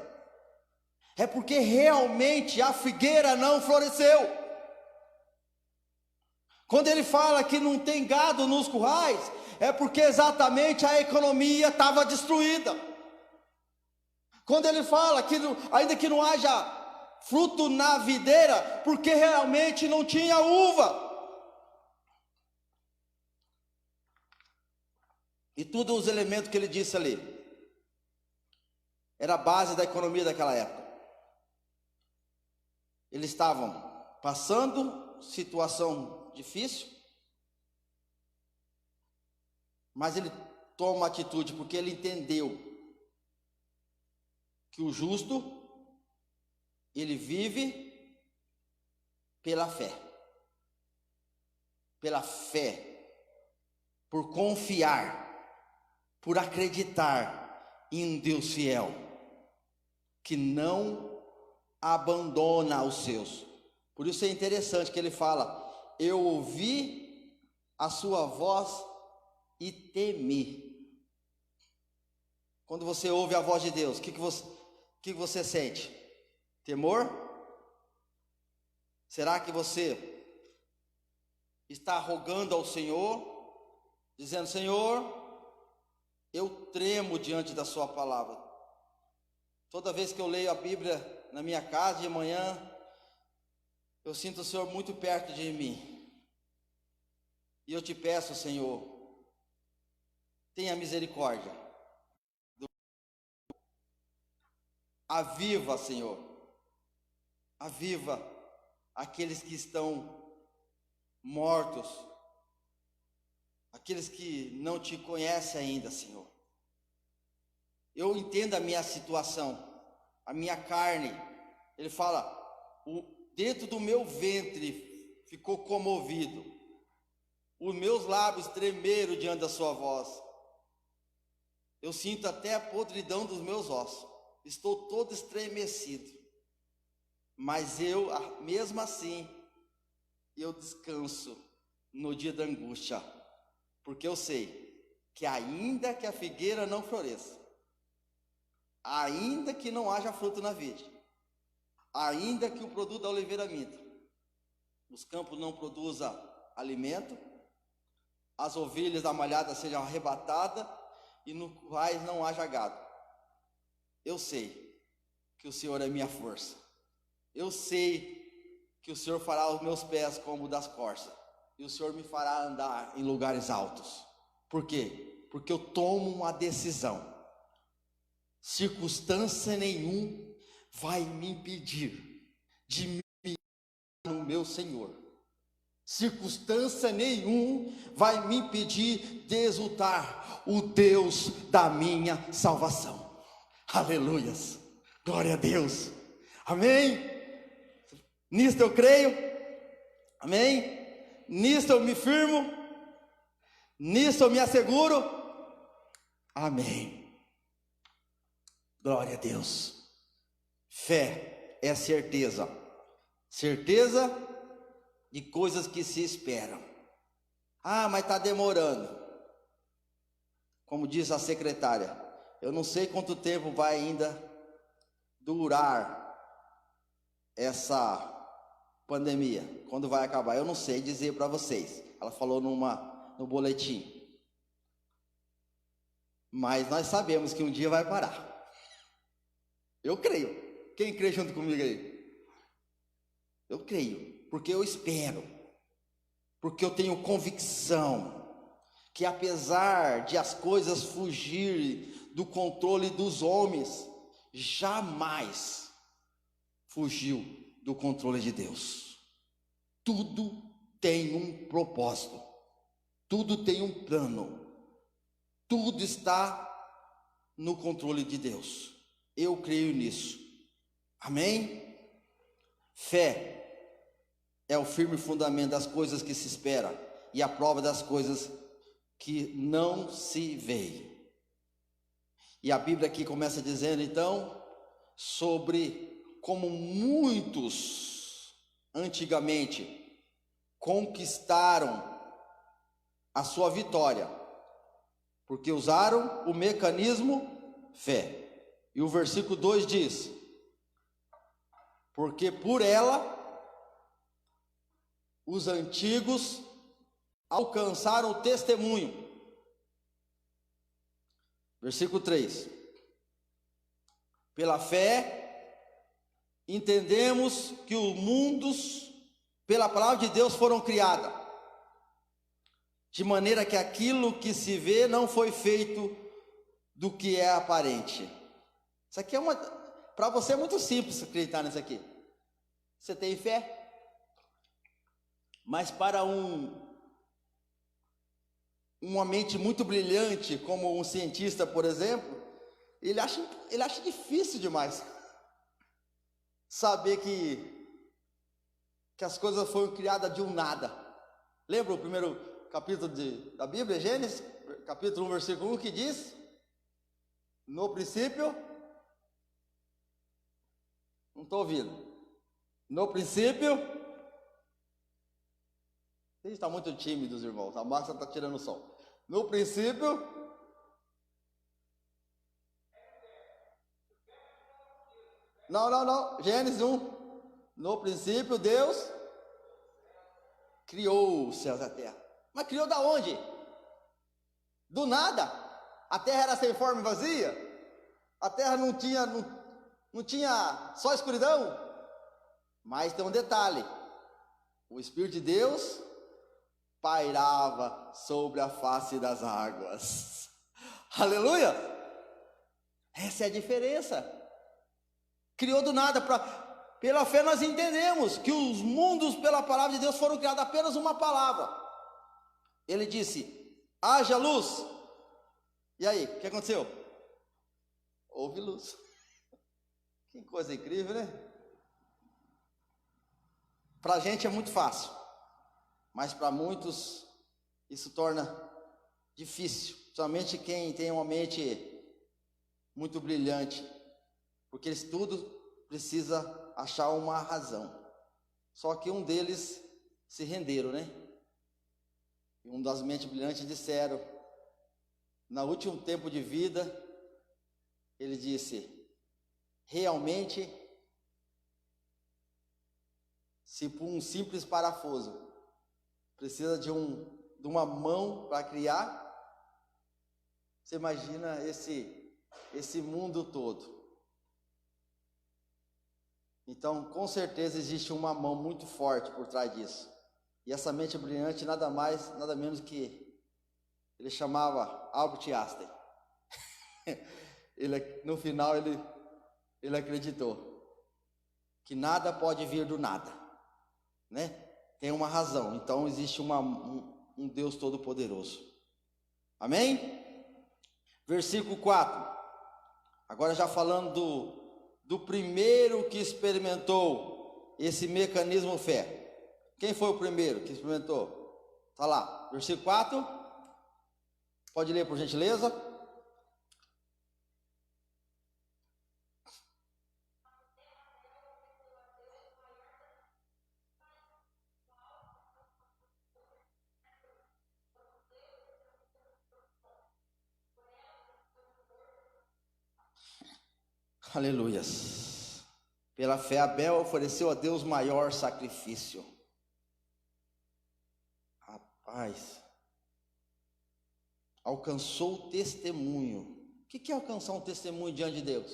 Speaker 3: é porque realmente a figueira não floresceu. Quando ele fala que não tem gado nos currais, é porque exatamente a economia estava destruída. Quando ele fala que ainda que não haja fruto na videira, porque realmente não tinha uva. E todos os elementos que ele disse ali, era a base da economia daquela época. Eles estavam passando situação difícil, mas ele toma uma atitude, porque ele entendeu que o justo, ele vive pela fé, por confiar, por acreditar em um Deus fiel, que não abandona os seus. Por isso é interessante que ele fala, eu ouvi a sua voz e temi. Quando você ouve a voz de Deus, o que você sente? Temor? Será que você está rogando ao Senhor, dizendo, Senhor, eu tremo diante da sua palavra. Toda vez que eu leio a Bíblia na minha casa de manhã, eu sinto o Senhor muito perto de mim. E eu te peço, Senhor, tenha misericórdia. Aviva, Senhor. Aviva aqueles que estão mortos. Aqueles que não te conhecem ainda, Senhor. Eu entendo a minha situação, a minha carne. Ele fala, dentro do meu ventre ficou comovido, os meus lábios tremeram diante da sua voz. Eu sinto até a podridão dos meus ossos, estou todo estremecido, mas mesmo assim, eu descanso no dia da angústia, porque eu sei que ainda que a figueira não floresça, ainda que não haja fruto na vide, ainda que o produto da oliveira minta, os campos não produzam alimento, as ovelhas da malhada sejam arrebatadas e no currais não haja gado, eu sei que o Senhor é minha força, eu sei que o Senhor fará os meus pés como das corças, e o Senhor me fará andar em lugares altos. Por quê? Porque eu tomo uma decisão. Circunstância nenhuma vai me impedir de me no meu Senhor. Circunstância nenhuma vai me impedir de exultar o Deus da minha salvação. Aleluias, glória a Deus, amém? Nisto eu creio, amém? Nisto eu me firmo, nisto eu me asseguro, amém. Glória a Deus. Fé é certeza, certeza de coisas que se esperam. Ah, mas está demorando. Como diz a secretária, eu não sei quanto tempo vai ainda durar essa pandemia, quando vai acabar, eu não sei dizer para vocês. Ela falou no boletim. Mas nós sabemos que um dia vai parar. Eu creio. Quem crê junto comigo aí? Eu creio, porque eu espero, porque eu tenho convicção que apesar de as coisas fugirem do controle dos homens, jamais fugiu do controle de Deus. Tudo tem um propósito, tudo tem um plano, tudo está no controle de Deus. Eu creio nisso. Amém? Fé é o firme fundamento das coisas que se espera e a prova das coisas que não se vê. E a Bíblia aqui começa dizendo então sobre como muitos antigamente conquistaram a sua vitória, porque usaram o mecanismo fé. E o versículo 2 diz: porque por ela os antigos alcançaram o testemunho. Versículo 3: pela fé entendemos que os mundos pela palavra de Deus foram criados, de maneira que aquilo que se vê não foi feito do que é aparente. Isso aqui para você é muito simples acreditar nisso aqui. Você tem fé? Mas para uma mente muito brilhante, como um cientista, por exemplo, ele acha difícil demais saber que as coisas foram criadas de um nada. Lembra o primeiro capítulo da Bíblia, Gênesis, capítulo 1, versículo 1, que diz: no princípio... Não estou ouvindo. No princípio... Vocês estão muito tímidos, irmãos. A Márcia está tirando o som. No princípio... Não. Gênesis 1. No princípio, Deus criou os céus e a terra. Mas criou da onde? Do nada. A terra era sem forma e vazia. A terra não tinha só escuridão. Mas tem um detalhe: o Espírito de Deus pairava sobre a face das águas. Aleluia! Essa é a diferença. Criou do nada. Pela fé nós entendemos que os mundos pela palavra de Deus foram criados, apenas uma palavra. Ele disse: haja luz. E aí, o que aconteceu? Houve luz. Que coisa incrível, né? Para a gente é muito fácil, mas para muitos isso torna difícil, somente quem tem uma mente muito brilhante, porque eles tudo precisa achar uma razão. Só que um deles se renderam, né? E um das mentes brilhantes disseram, no último tempo de vida, ele disse: realmente, se por um simples parafuso precisa de uma mão para criar, você imagina esse mundo todo. Então, com certeza existe uma mão muito forte por trás disso. E essa mente brilhante nada mais, nada menos que ele chamava Albert Einstein. No final ele acreditou. que nada pode vir do nada, né? Tem uma razão, então existe um Deus Todo-Poderoso. Amém? Versículo 4. Agora já falando do primeiro que experimentou esse mecanismo fé. Quem foi o primeiro que experimentou? Está lá, versículo 4. Pode ler por gentileza. Aleluias. Pela fé, Abel ofereceu a Deus maior sacrifício. Rapaz, alcançou o testemunho. O que é alcançar um testemunho diante de Deus?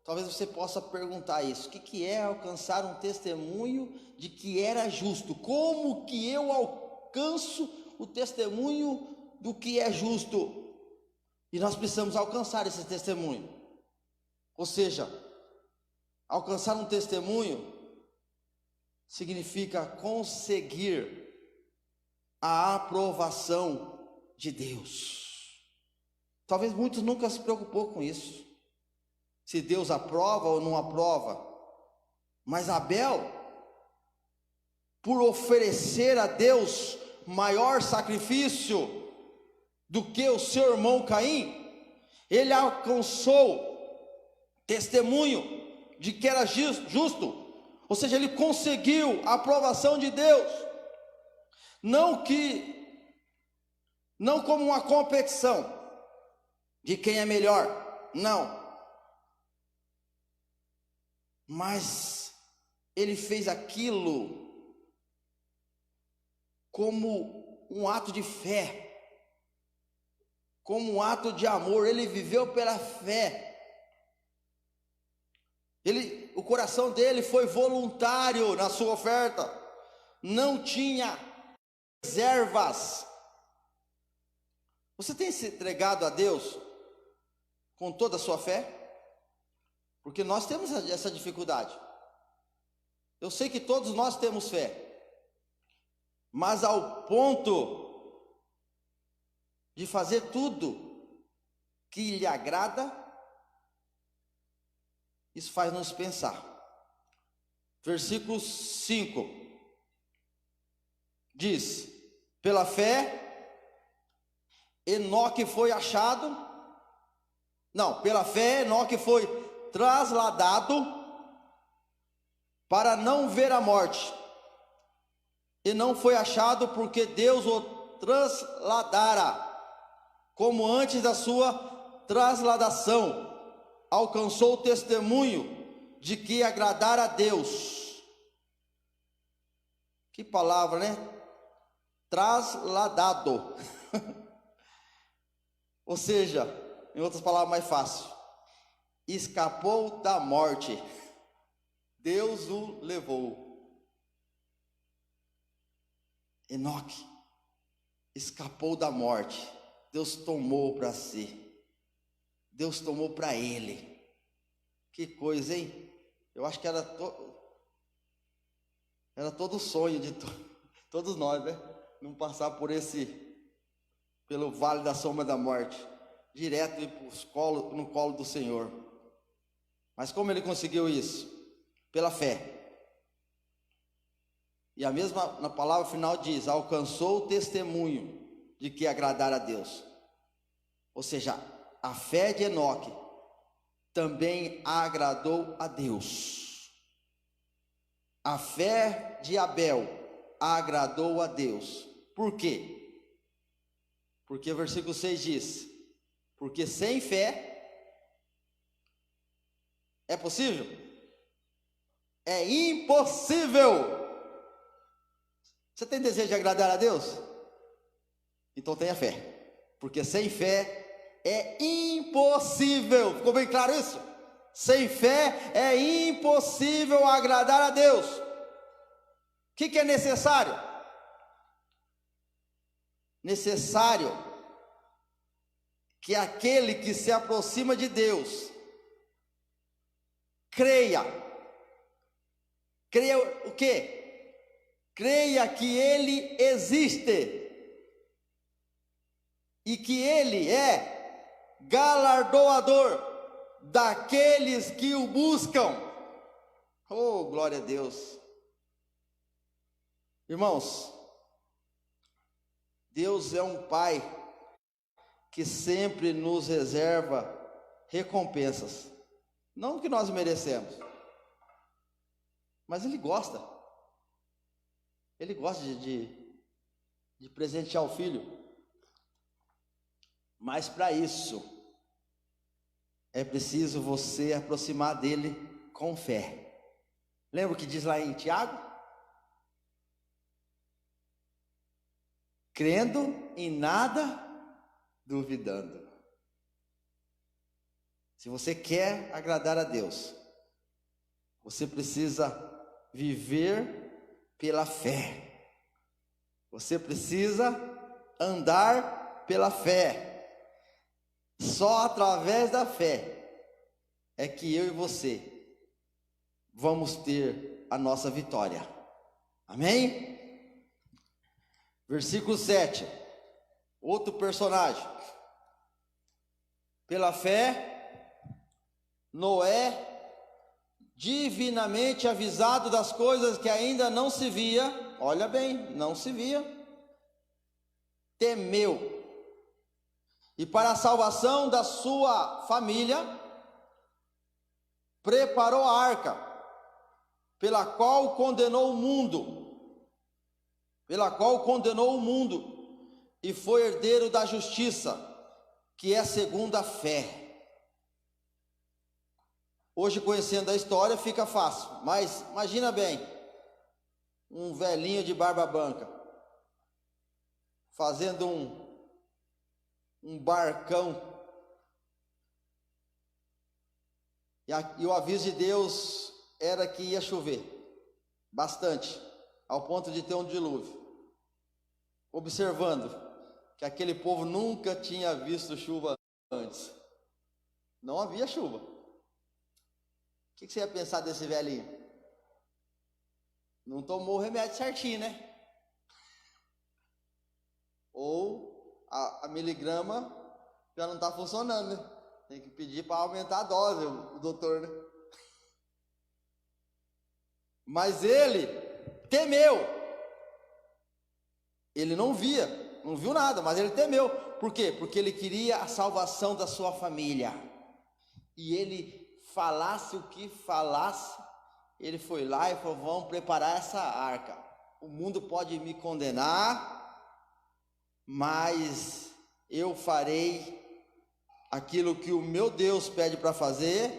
Speaker 3: Talvez você possa perguntar isso. O que é alcançar um testemunho de que era justo? Como que eu alcanço o testemunho do que é justo? E nós precisamos alcançar esse testemunho. Ou seja, alcançar um testemunho significa conseguir a aprovação de Deus. Talvez muitos nunca se preocupou com isso, se Deus aprova ou não aprova. Mas Abel, por oferecer a Deus maior sacrifício do que o seu irmão Caim, ele alcançou testemunho de que era justo, ou seja, ele conseguiu a aprovação de Deus, não como uma competição de quem é melhor, não, mas ele fez aquilo como um ato de fé, como um ato de amor. Ele viveu pela fé. O coração dele foi voluntário na sua oferta, não tinha reservas. Você tem se entregado a Deus com toda a sua fé? Porque nós temos essa dificuldade. Eu sei que todos nós temos fé, mas ao ponto de fazer tudo que lhe agrada, isso faz nos pensar. Versículo 5 diz: pela fé, Enoque foi achado. Não, pela fé, Enoque foi trasladado para não ver a morte, e não foi achado porque Deus o trasladara. Como antes da sua trasladação, alcançou o testemunho de que agradara a Deus. Que palavra, né? Trasladado. Ou seja, em outras palavras mais fácil, escapou da morte. Deus o levou. Enoque escapou da morte. Deus tomou para si. Deus tomou para ele. Que coisa, hein? Eu acho que era todo o sonho de todos nós, né? Não passar pelo vale da sombra da morte, direto ir no colo do Senhor. Mas como ele conseguiu isso? Pela fé. E a mesma na palavra final diz: alcançou o testemunho de que agradar a Deus. Ou seja, a fé de Enoque também agradou a Deus. A fé de Abel agradou a Deus. Por quê? Porque o versículo 6 diz: porque sem fé é possível? É impossível. Você tem desejo de agradar a Deus? Então tenha fé, porque sem fé é impossível. Ficou bem claro isso? Sem fé é impossível agradar a Deus. O que é necessário? Necessário que aquele que se aproxima de Deus creia. Creia o quê? Creia que Ele existe e que Ele é galardoador daqueles que o buscam. Oh, glória a Deus. Irmãos, Deus é um Pai que sempre nos reserva recompensas, não que nós merecemos, mas Ele gosta de presentear o filho. Mas para isso é preciso você aproximar dele com fé. Lembra o que diz lá em Tiago? Crendo e nada duvidando. Se você quer agradar a Deus, você precisa viver pela fé. Você precisa andar pela fé. Só através da fé é que eu e você vamos ter a nossa vitória. Amém? Versículo 7. Outro personagem. Pela fé, Noé, divinamente avisado das coisas que ainda não se via, olha bem, não se via, temeu. E para a salvação da sua família, preparou a arca, pela qual condenou o mundo, e foi herdeiro da justiça, que é segundo a fé. Hoje, conhecendo a história, fica fácil, mas imagina bem, um velhinho de barba branca, fazendo um barcão, e o aviso de Deus era que ia chover, bastante, ao ponto de ter um dilúvio, observando que aquele povo nunca tinha visto chuva antes, não havia chuva. O que você ia pensar desse velhinho? Não tomou o remédio certinho, né? Ou a miligrama já não está funcionando, né? Tem que pedir para aumentar a dose, o doutor, né? Mas ele temeu. Ele não viu nada, mas ele temeu. Por quê? Porque ele queria a salvação da sua família. E ele, falasse o que falasse, ele foi lá e falou: vamos preparar essa arca. O mundo pode me condenar, mas eu farei aquilo que o meu Deus pede para fazer,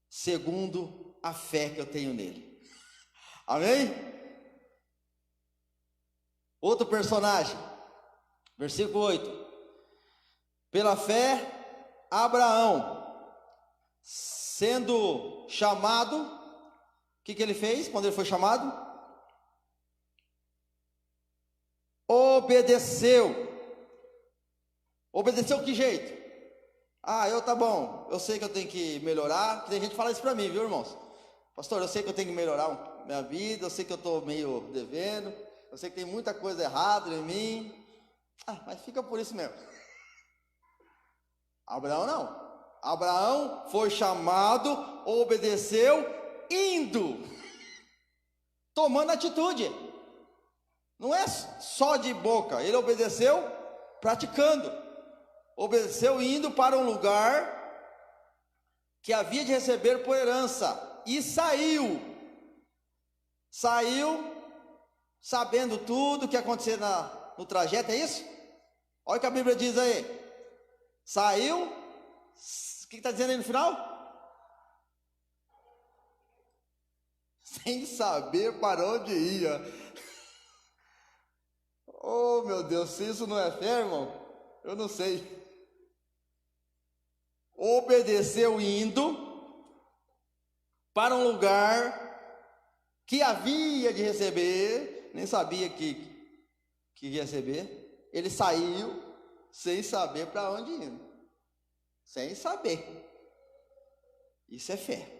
Speaker 3: segundo a fé que eu tenho nele. Amém? Outro personagem, versículo 8. Pela fé, Abraão, sendo chamado, o que ele fez quando ele foi chamado? Obedeceu. Obedeceu que jeito? Tá bom, eu sei que eu tenho que melhorar. Tem gente que fala isso para mim, viu, irmãos? Pastor, eu sei que eu tenho que melhorar minha vida, eu sei que eu estou meio devendo, eu sei que tem muita coisa errada em mim. Mas fica por isso mesmo. Abraão não. Abraão foi chamado, obedeceu, indo, tomando atitude. Não é só de boca, ele obedeceu praticando. Obedeceu indo para um lugar que havia de receber por herança, e saiu sabendo tudo o que ia acontecer no trajeto, é isso? Olha o que a Bíblia diz aí. Saiu, o que está dizendo aí no final? Sem saber para onde ia. Oh, meu Deus, se isso não é fé, irmão, eu não sei. Obedeceu indo para um lugar que havia de receber, nem sabia que ia receber. Ele saiu sem saber para onde ir, sem saber. Isso é fé.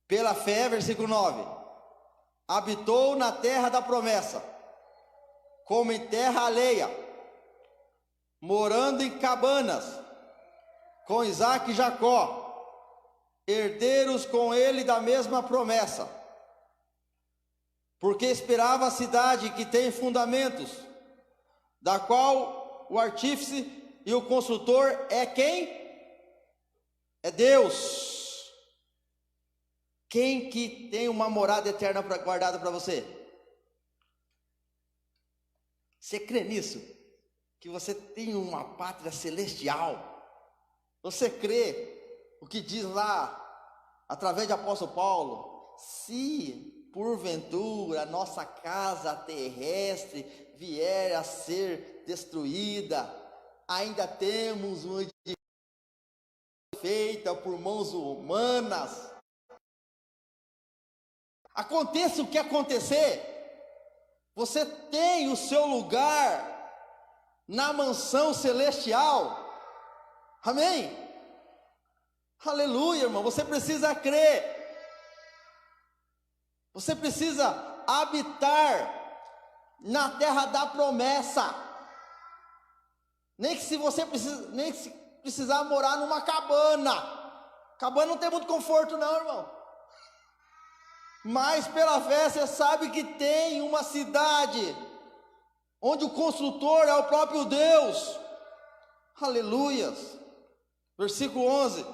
Speaker 3: Pela fé, versículo 9, habitou na terra da promessa, como em terra alheia, morando em cabanas, com Isaque e Jacó, herdeiros com ele da mesma promessa, porque esperava a cidade que tem fundamentos, da qual o artífice e o construtor é quem? É Deus. Quem que tem uma morada eterna guardada para você? Você crê nisso? Que você tem uma pátria celestial? Você crê o que diz lá, através de apóstolo Paulo? Se porventura a nossa casa terrestre vier a ser destruída, ainda temos uma edificação feita por mãos humanas. Aconteça o que acontecer, você tem o seu lugar na mansão celestial. Amém? Aleluia, irmão. Você precisa crer. Você precisa habitar na terra da promessa. Nem que se você precisar morar numa cabana. Cabana não tem muito conforto não, irmão. Mas pela fé você sabe que tem uma cidade onde o construtor é o próprio Deus. Aleluias. Versículo 11.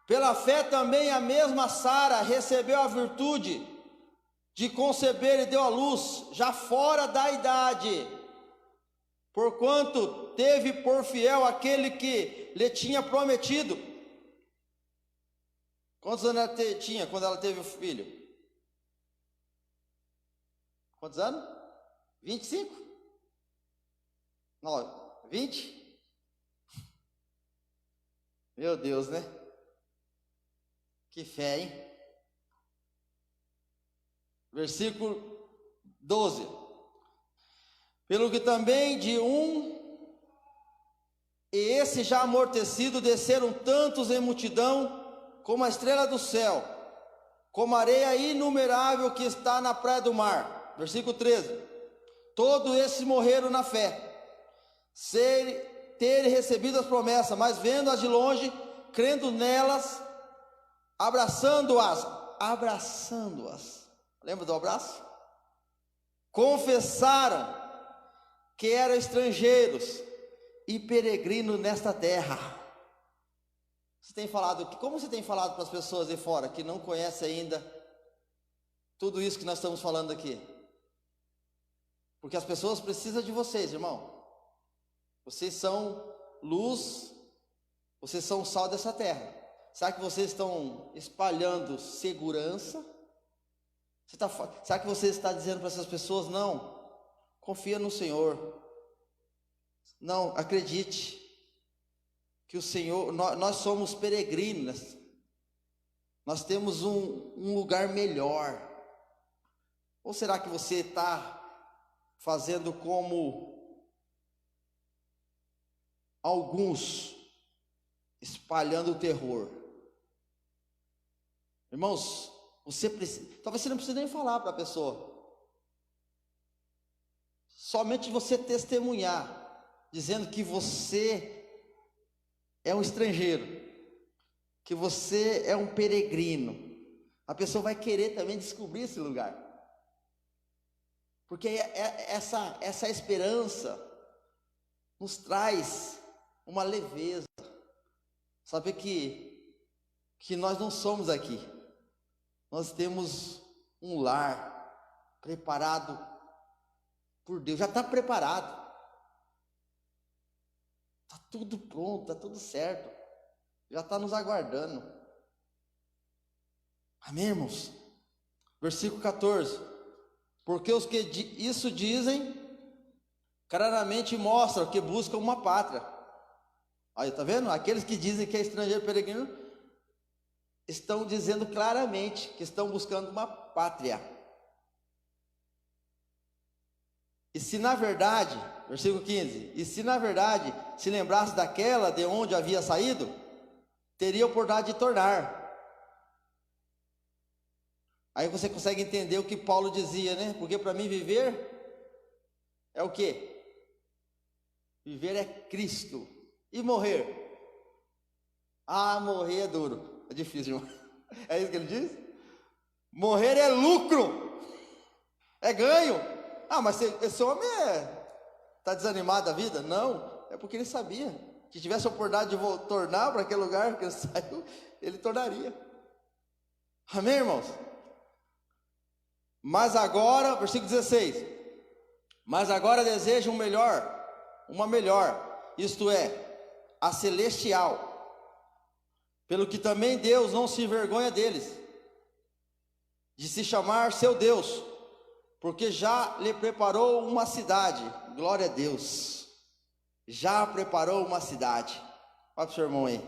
Speaker 3: Pela fé também a mesma Sara recebeu a virtude de conceber e deu à luz, já fora da idade, porquanto teve por fiel aquele que lhe tinha prometido. Quantos anos ela tinha quando ela teve o filho? Quantos anos? 25? Não, 20? Meu Deus, né? Que fé, hein? Versículo 12. Pelo que também de um, e esse já amortecido, desceram tantos em multidão, como a estrela do céu, como a areia inumerável que está na praia do mar. Versículo 13. Todos esses morreram na fé, terem recebido as promessas, mas vendo-as de longe, crendo nelas, abraçando-as. Lembra do abraço? Confessaram que eram estrangeiros e peregrinos nesta terra. Você tem falado, como você tem falado para as pessoas de fora que não conhecem ainda tudo isso que nós estamos falando aqui? Porque as pessoas precisam de vocês, irmão. Vocês são luz, vocês são o sal dessa terra. Será que vocês estão espalhando segurança? Será que você está dizendo para essas pessoas, não, confia no Senhor, não, acredite que o Senhor, nós somos peregrinos, nós temos um lugar melhor? Ou será que você está fazendo como alguns, espalhando o terror? Irmãos, talvez você não precise nem falar para a pessoa, somente você testemunhar, dizendo que você é um estrangeiro, que você é um peregrino, a pessoa vai querer também descobrir esse lugar, porque essa esperança nos traz uma leveza, saber que nós não somos aqui, nós temos um lar preparado por Deus, já está preparado. Está tudo pronto, está tudo certo, já está nos aguardando. Amém, irmãos? Versículo 14. Porque os que isso dizem, claramente mostram que buscam uma pátria. Aí, está vendo? Aqueles que dizem que é estrangeiro peregrino, estão dizendo claramente que estão buscando uma pátria. E se na verdade, versículo 15, e se na verdade se lembrasse daquela de onde havia saído, teria a oportunidade de tornar. Aí você consegue entender o que Paulo dizia, né? Porque para mim viver é o quê? Viver é Cristo. E morrer? Ah, morrer é duro. É difícil, irmão. É isso que ele diz? Morrer é lucro. É ganho. Ah, mas esse homem está desanimado da vida? Não. É porque ele sabia que tivesse a oportunidade de tornar para aquele lugar que ele saiu, ele tornaria. Amém, irmãos? Mas agora, versículo 16. Mas agora desejo uma melhor, isto é, a celestial. Pelo que também Deus não se envergonha deles, de se chamar seu Deus, porque já lhe preparou uma cidade. Glória a Deus. Já preparou uma cidade. Olha para o seu irmão aí.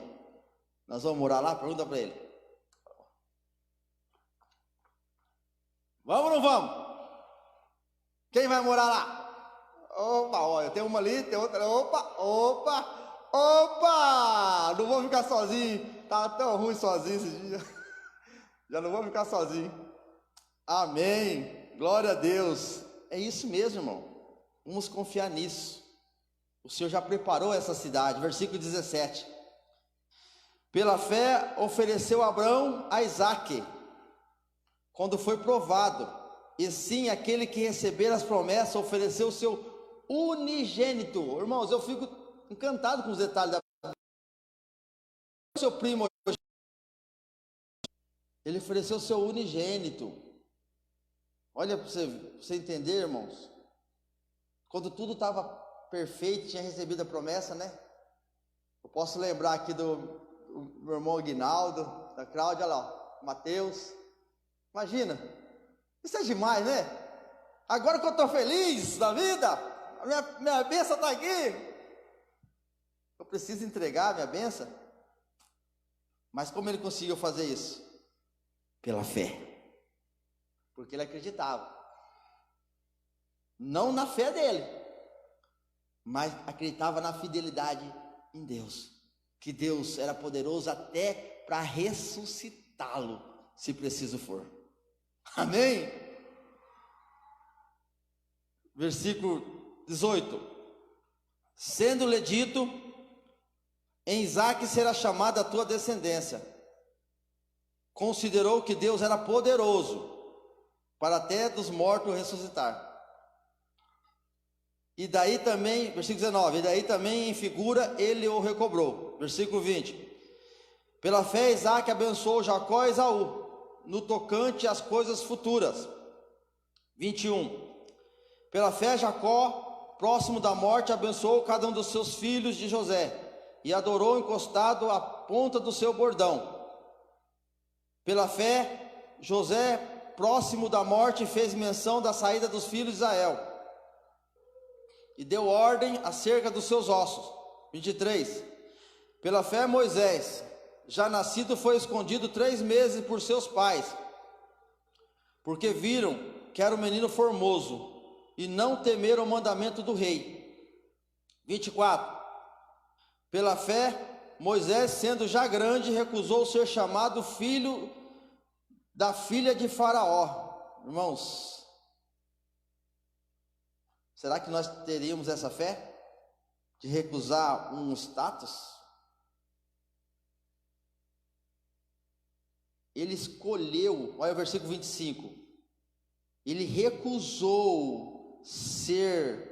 Speaker 3: Nós vamos morar lá? Pergunta para ele. Vamos ou não vamos? Quem vai morar lá? Opa, olha, tem uma ali, tem outra. Opa! Não vou ficar sozinho. Tá tão ruim sozinho esses dias. Já não vou ficar sozinho. Amém. Glória a Deus. É isso mesmo, irmão. Vamos confiar nisso. O Senhor já preparou essa cidade. Versículo 17. Pela fé ofereceu Abraão a Isaque, quando foi provado, e sim aquele que receber as promessas ofereceu o seu unigênito. Irmãos, eu fico encantado com os detalhes da Bíblia. Seu primo, ele ofereceu o seu unigênito. Olha para você entender, irmãos. Quando tudo estava perfeito, tinha recebido a promessa, né? Eu posso lembrar aqui do meu irmão Aguinaldo, da Cláudia, olha lá, Mateus. Imagina, isso é demais, né? Agora que eu estou feliz da vida, a minha bênção está aqui. Eu preciso entregar a minha bênção. Mas como ele conseguiu fazer isso? Pela fé. Porque ele acreditava. Não na fé dele, mas acreditava na fidelidade em Deus. Que Deus era poderoso até para ressuscitá-lo, se preciso for. Amém? Versículo 18. Sendo-lhe dito, em Isaque será chamada a tua descendência. Considerou que Deus era poderoso para até dos mortos ressuscitar. E daí também, versículo 19, e daí também em figura ele o recobrou. Versículo 20. Pela fé Isaque abençoou Jacó e Esaú, no tocante às coisas futuras. 21. Pela fé Jacó, próximo da morte, abençoou cada um dos seus filhos de José, e adorou encostado à ponta do seu bordão. Pela fé José, próximo da morte, fez menção da saída dos filhos de Israel, e deu ordem acerca dos seus ossos. 23. Pela fé Moisés, já nascido, foi escondido 3 meses por seus pais, porque viram que era um menino formoso, e não temeram o mandamento do rei. 24. Pela fé Moisés, sendo já grande, recusou ser chamado filho da filha de Faraó. Irmãos, será que nós teríamos essa fé de recusar um status? Ele escolheu, olha o versículo 25, ele recusou ser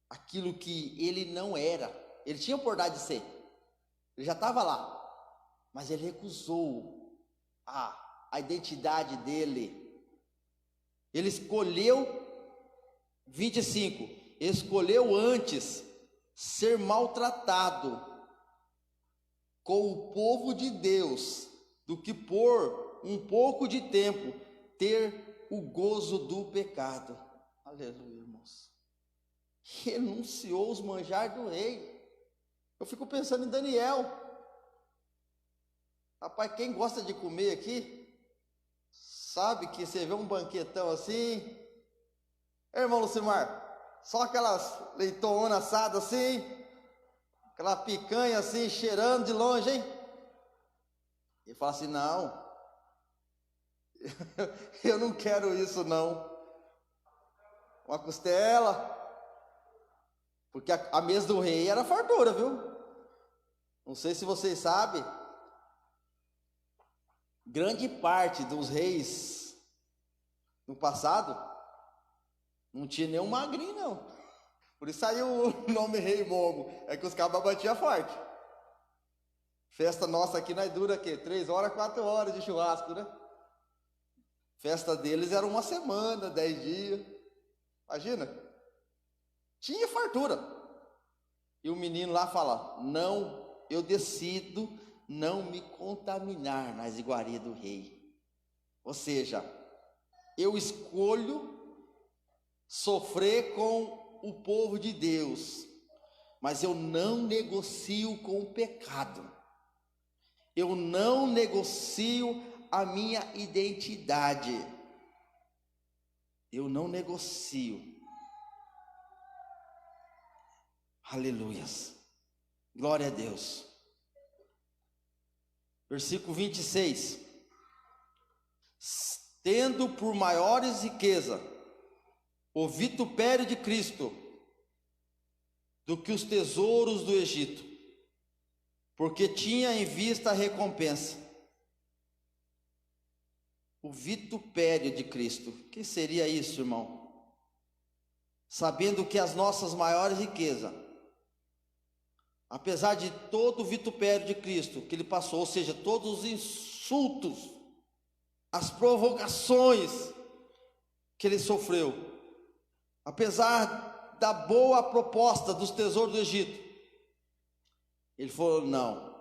Speaker 3: aquilo que ele não era. Ele tinha a oportunidade de ser, ele já estava lá, mas ele recusou a identidade dele. Ele escolheu, 25, escolheu antes ser maltratado com o povo de Deus, do que por um pouco de tempo ter o gozo do pecado. Aleluia, irmãos. Renunciou os manjares do rei. Eu fico pensando em Daniel. Rapaz, quem gosta de comer aqui, sabe que você vê um banquetão assim, irmão Lucimar, só aquelas leitonas assadas assim, aquela picanha assim, cheirando de longe, hein? Ele fala assim: não, eu não quero isso não. Uma costela. Porque a mesa do rei era fartura, viu? Não sei se vocês sabem, grande parte dos reis no passado não tinha nenhum magrinho, não. Por isso saiu o nome Rei Momo. É que os cabas batiam forte. Festa nossa aqui nós dura o quê? 3 horas, 4 horas de churrasco, né? Festa deles era 1 semana, 10 dias. Imagina. Tinha fartura. E o menino lá fala: não, eu decido não me contaminar nas iguarias do rei. Ou seja, eu escolho sofrer com o povo de Deus, mas eu não negocio com o pecado. Eu não negocio a minha identidade. Eu não negocio. Aleluias. Glória a Deus. Versículo 26. Tendo por maiores riqueza o vitupério de Cristo do que os tesouros do Egito, porque tinha em vista a recompensa. O vitupério de Cristo. O que seria isso, irmão? Sabendo que as nossas maiores riquezas, apesar de todo o vitupério de Cristo que ele passou, ou seja, todos os insultos, as provocações que ele sofreu, apesar da boa proposta dos tesouros do Egito, ele falou: não,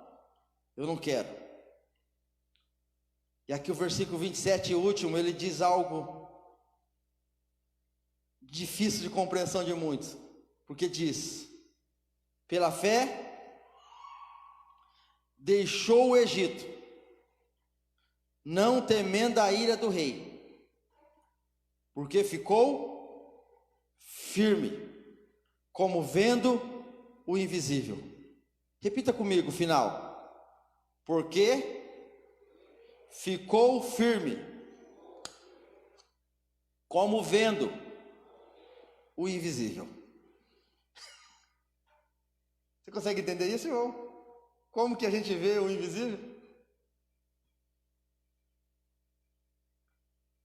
Speaker 3: eu não quero. E aqui o versículo 27, último, ele diz algo difícil de compreensão de muitos, porque diz: pela fé deixou o Egito, não temendo a ira do rei, porque ficou firme, como vendo o invisível. Repita comigo o final: porque ficou firme, como vendo o invisível. Você consegue entender isso, irmão? Como que a gente vê o invisível?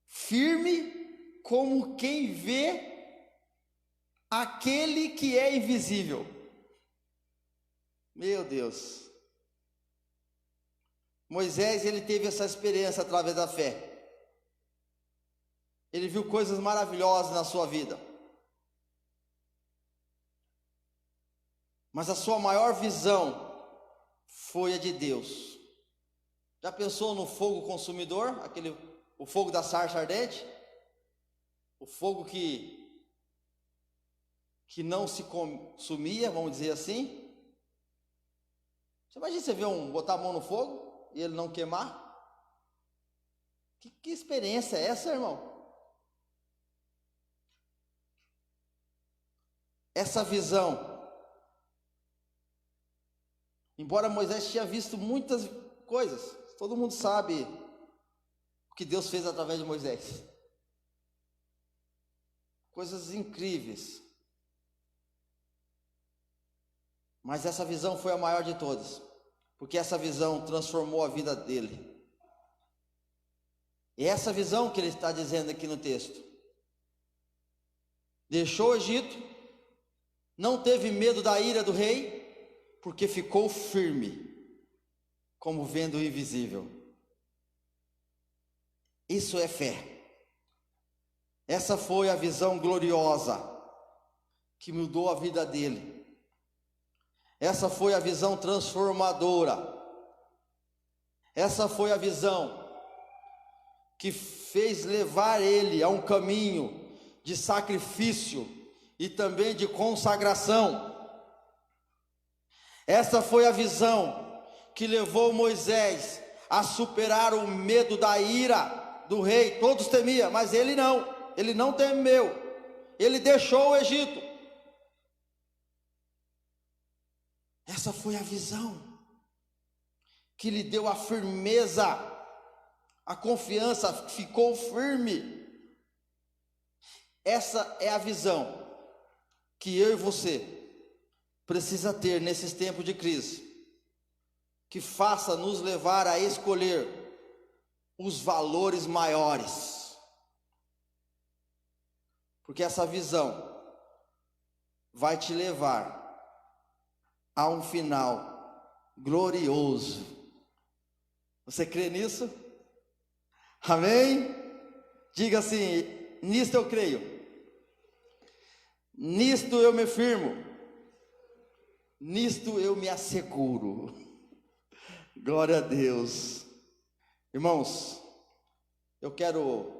Speaker 3: Firme como quem vê aquele que é invisível. Meu Deus. Moisés, ele teve essa experiência através da fé. Ele viu coisas maravilhosas na sua vida. Mas a sua maior visão foi a de Deus. Já pensou no fogo consumidor? O fogo da sarça ardente? O fogo que não se consumia, vamos dizer assim. Você imagina você ver botar a mão no fogo e ele não queimar? Que experiência é essa, irmão? Essa visão. Embora Moisés tinha visto muitas coisas, todo mundo sabe o que Deus fez através de Moisés. Coisas incríveis. Mas essa visão foi a maior de todas, porque essa visão transformou a vida dele. E essa visão que ele está dizendo aqui no texto. Deixou o Egito, não teve medo da ira do rei, porque ficou firme, como vendo o invisível. Isso é fé. Essa foi a visão gloriosa que mudou a vida dele. Essa foi a visão transformadora. Essa foi a visão que fez levar ele a um caminho de sacrifício e também de consagração. Essa foi a visão que levou Moisés a superar o medo da ira do rei. Todos temiam, mas ele não temeu. Ele deixou o Egito. Essa foi a visão que lhe deu a firmeza, a confiança, ficou firme. Essa é a visão que eu e você precisa ter nesses tempos de crise, que faça nos levar a escolher os valores maiores, porque essa visão vai te levar a um final glorioso. Você crê nisso? Amém? Diga assim: nisto eu creio, nisto eu me firmo, nisto eu me asseguro. Glória a Deus. Irmãos, eu quero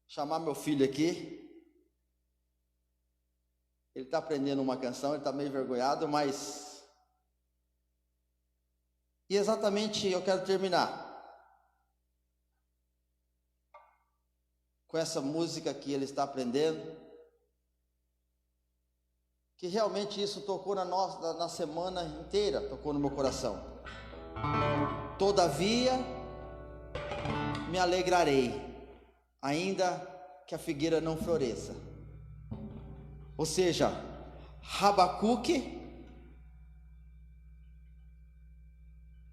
Speaker 3: chamar meu filho aqui. Ele está aprendendo uma canção, ele está meio envergonhado, mas... E exatamente eu quero terminar com essa música que ele está aprendendo, que realmente isso tocou na semana inteira, tocou no meu coração. Todavia me alegrarei, ainda que a figueira não floresça. Ou seja, Habacuque,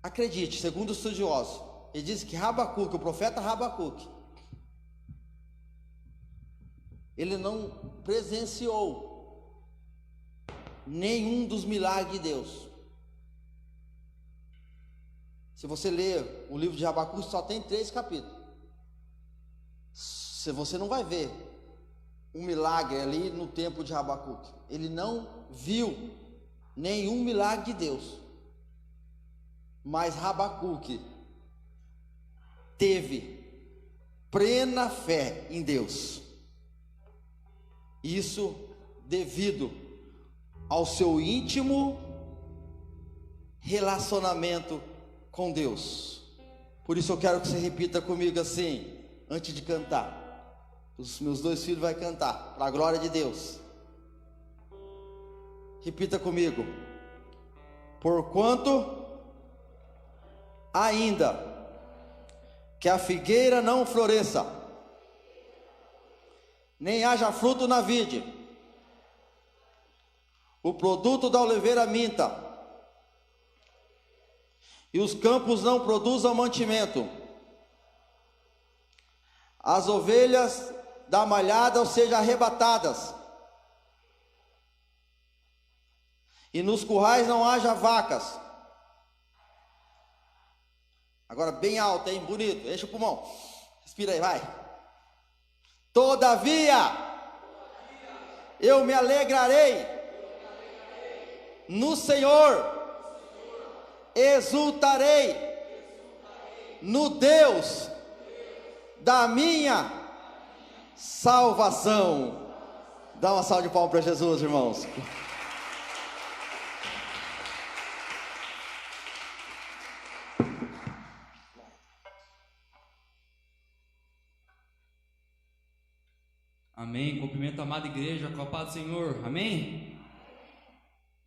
Speaker 3: acredite, segundo os estudiosos, ele diz que Habacuque, o profeta Habacuque, ele não presenciou nenhum dos milagres de Deus. Se você ler o livro de Habacuque, só tem 3 capítulos. Se você não vai ver um milagre ali no tempo de Habacuque. Ele não viu nenhum milagre de Deus. Mas Habacuque teve plena fé em Deus. Isso devido ao seu íntimo relacionamento com Deus. Por isso eu quero que você repita comigo assim, antes de cantar. Os meus 2 filhos vão cantar para a glória de Deus. Repita comigo: porquanto ainda que a figueira não floresça, nem haja fruto na vide, o produto da oliveira minta, e os campos não produzam mantimento, as ovelhas da malhada sejam arrebatadas, e nos currais não haja vacas. Agora bem alto, hein? Bonito, enche o pulmão, respira aí, vai. Todavia eu me alegrarei no Senhor, exultarei no Deus da minha salvação. Dá uma salva de palmas para Jesus, irmãos.
Speaker 4: Amém. Cumprimento a amada igreja com a paz do Senhor. Amém.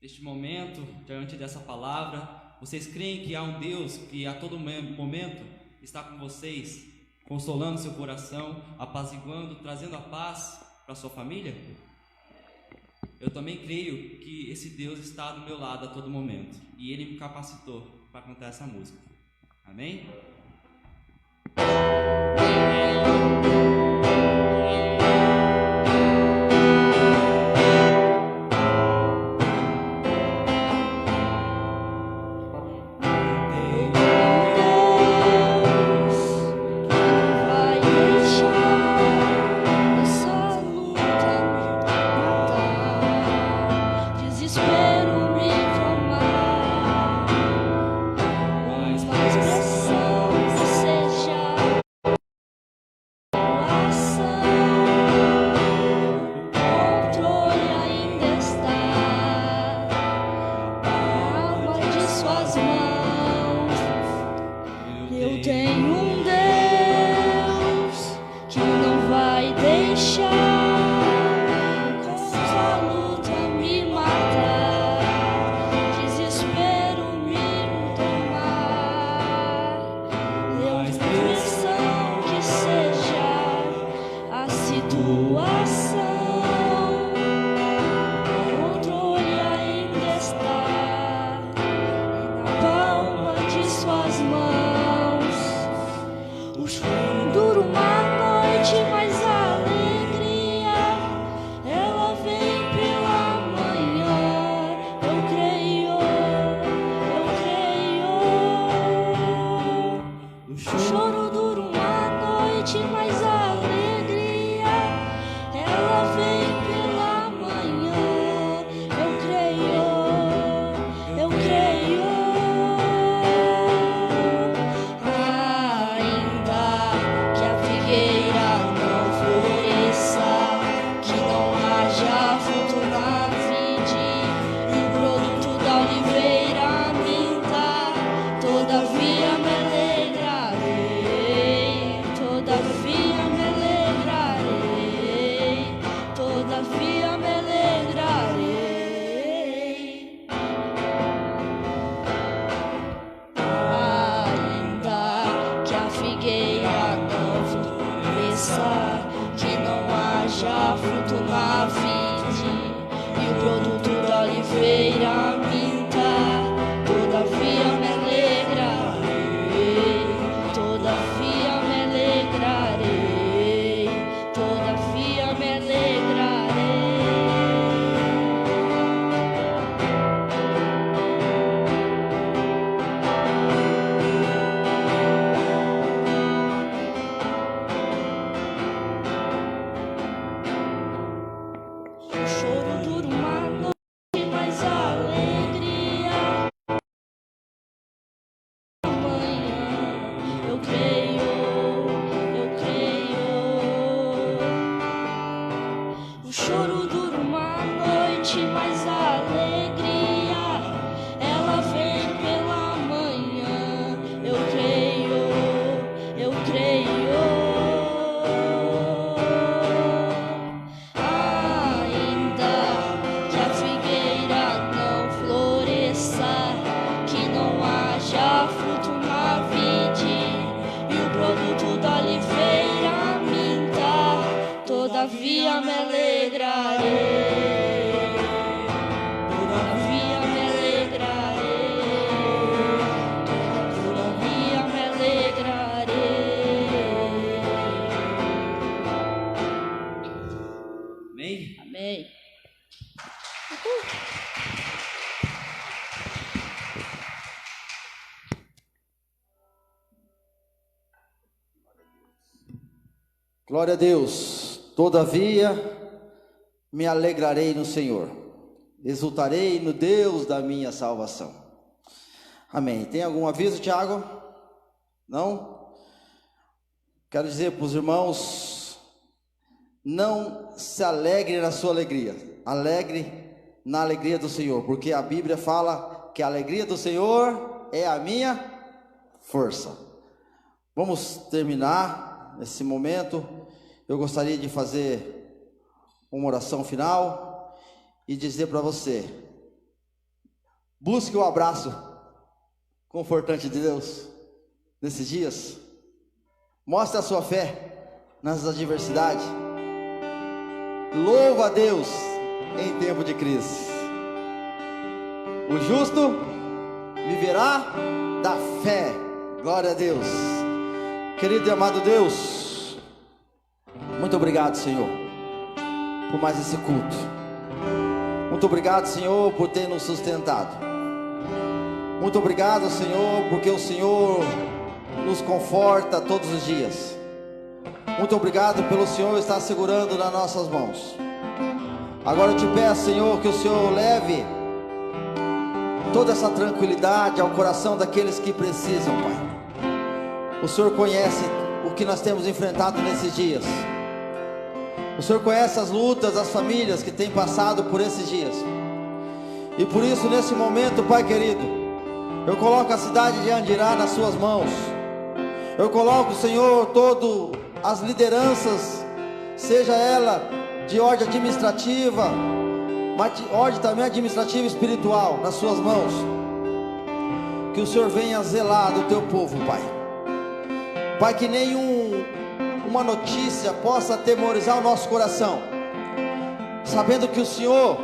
Speaker 4: Neste momento, diante dessa palavra, vocês creem que há um Deus que a todo momento está com vocês, consolando seu coração, apaziguando, trazendo a paz para sua família? Eu também creio que esse Deus está do meu lado a todo momento, e Ele me capacitou para cantar essa música. Amém?
Speaker 5: Desespero me tomar.
Speaker 3: Glória a Deus. Todavia me alegrarei no Senhor, exultarei no Deus da minha salvação. Amém. Tem algum aviso, Tiago? Não? Quero dizer para os irmãos, não se alegre na sua alegria, alegre na alegria do Senhor, porque a Bíblia fala que a alegria do Senhor é a minha força. Vamos terminar nesse momento. Eu gostaria de fazer uma oração final e dizer para você: busque o abraço confortante de Deus nesses dias. Mostre a sua fé nas adversidades. Louva a Deus em tempo de crise. O justo viverá da fé. Glória a Deus. Querido e amado Deus, muito obrigado, Senhor, por mais esse culto. Muito obrigado, Senhor, por ter nos sustentado. Muito obrigado, Senhor, porque o Senhor nos conforta todos os dias. Muito obrigado pelo Senhor estar segurando nas nossas mãos. Agora eu te peço, Senhor, que o Senhor leve toda essa tranquilidade ao coração daqueles que precisam, Pai. O Senhor conhece o que nós temos enfrentado nesses dias. O Senhor conhece as lutas das famílias que têm passado por esses dias. E por isso, nesse momento, Pai querido, eu coloco a cidade de Andirá nas suas mãos. Eu coloco, Senhor, todas as lideranças, seja ela de ordem administrativa, mas de ordem também administrativa e espiritual, nas suas mãos. Que o Senhor venha zelar do teu povo, Pai. Pai, que nenhuma notícia possa atemorizar o nosso coração, sabendo que o Senhor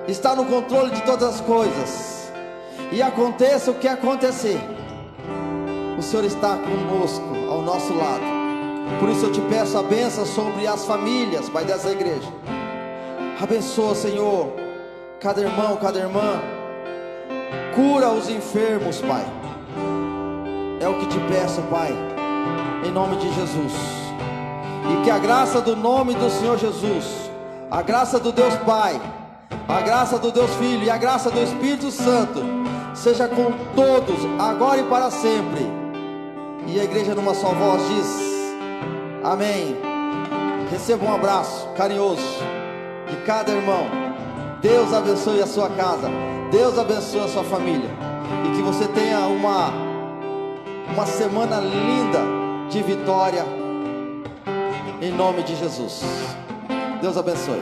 Speaker 3: está no controle de todas as coisas, e aconteça o que acontecer, o Senhor está conosco, ao nosso lado. Por isso eu te peço a bênção sobre as famílias, Pai, dessa igreja. Abençoa, Senhor, cada irmão, cada irmã. Cura os enfermos, Pai. É o que te peço, Pai, em nome de Jesus. E que a graça do nome do Senhor Jesus, a graça do Deus Pai, a graça do Deus Filho e a graça do Espírito Santo seja com todos, agora e para sempre. E a igreja numa só voz diz: amém. Receba um abraço carinhoso de cada irmão. Deus abençoe a sua casa, Deus abençoe a sua família, e que você tenha uma semana linda de vitória, em nome de Jesus. Deus abençoe.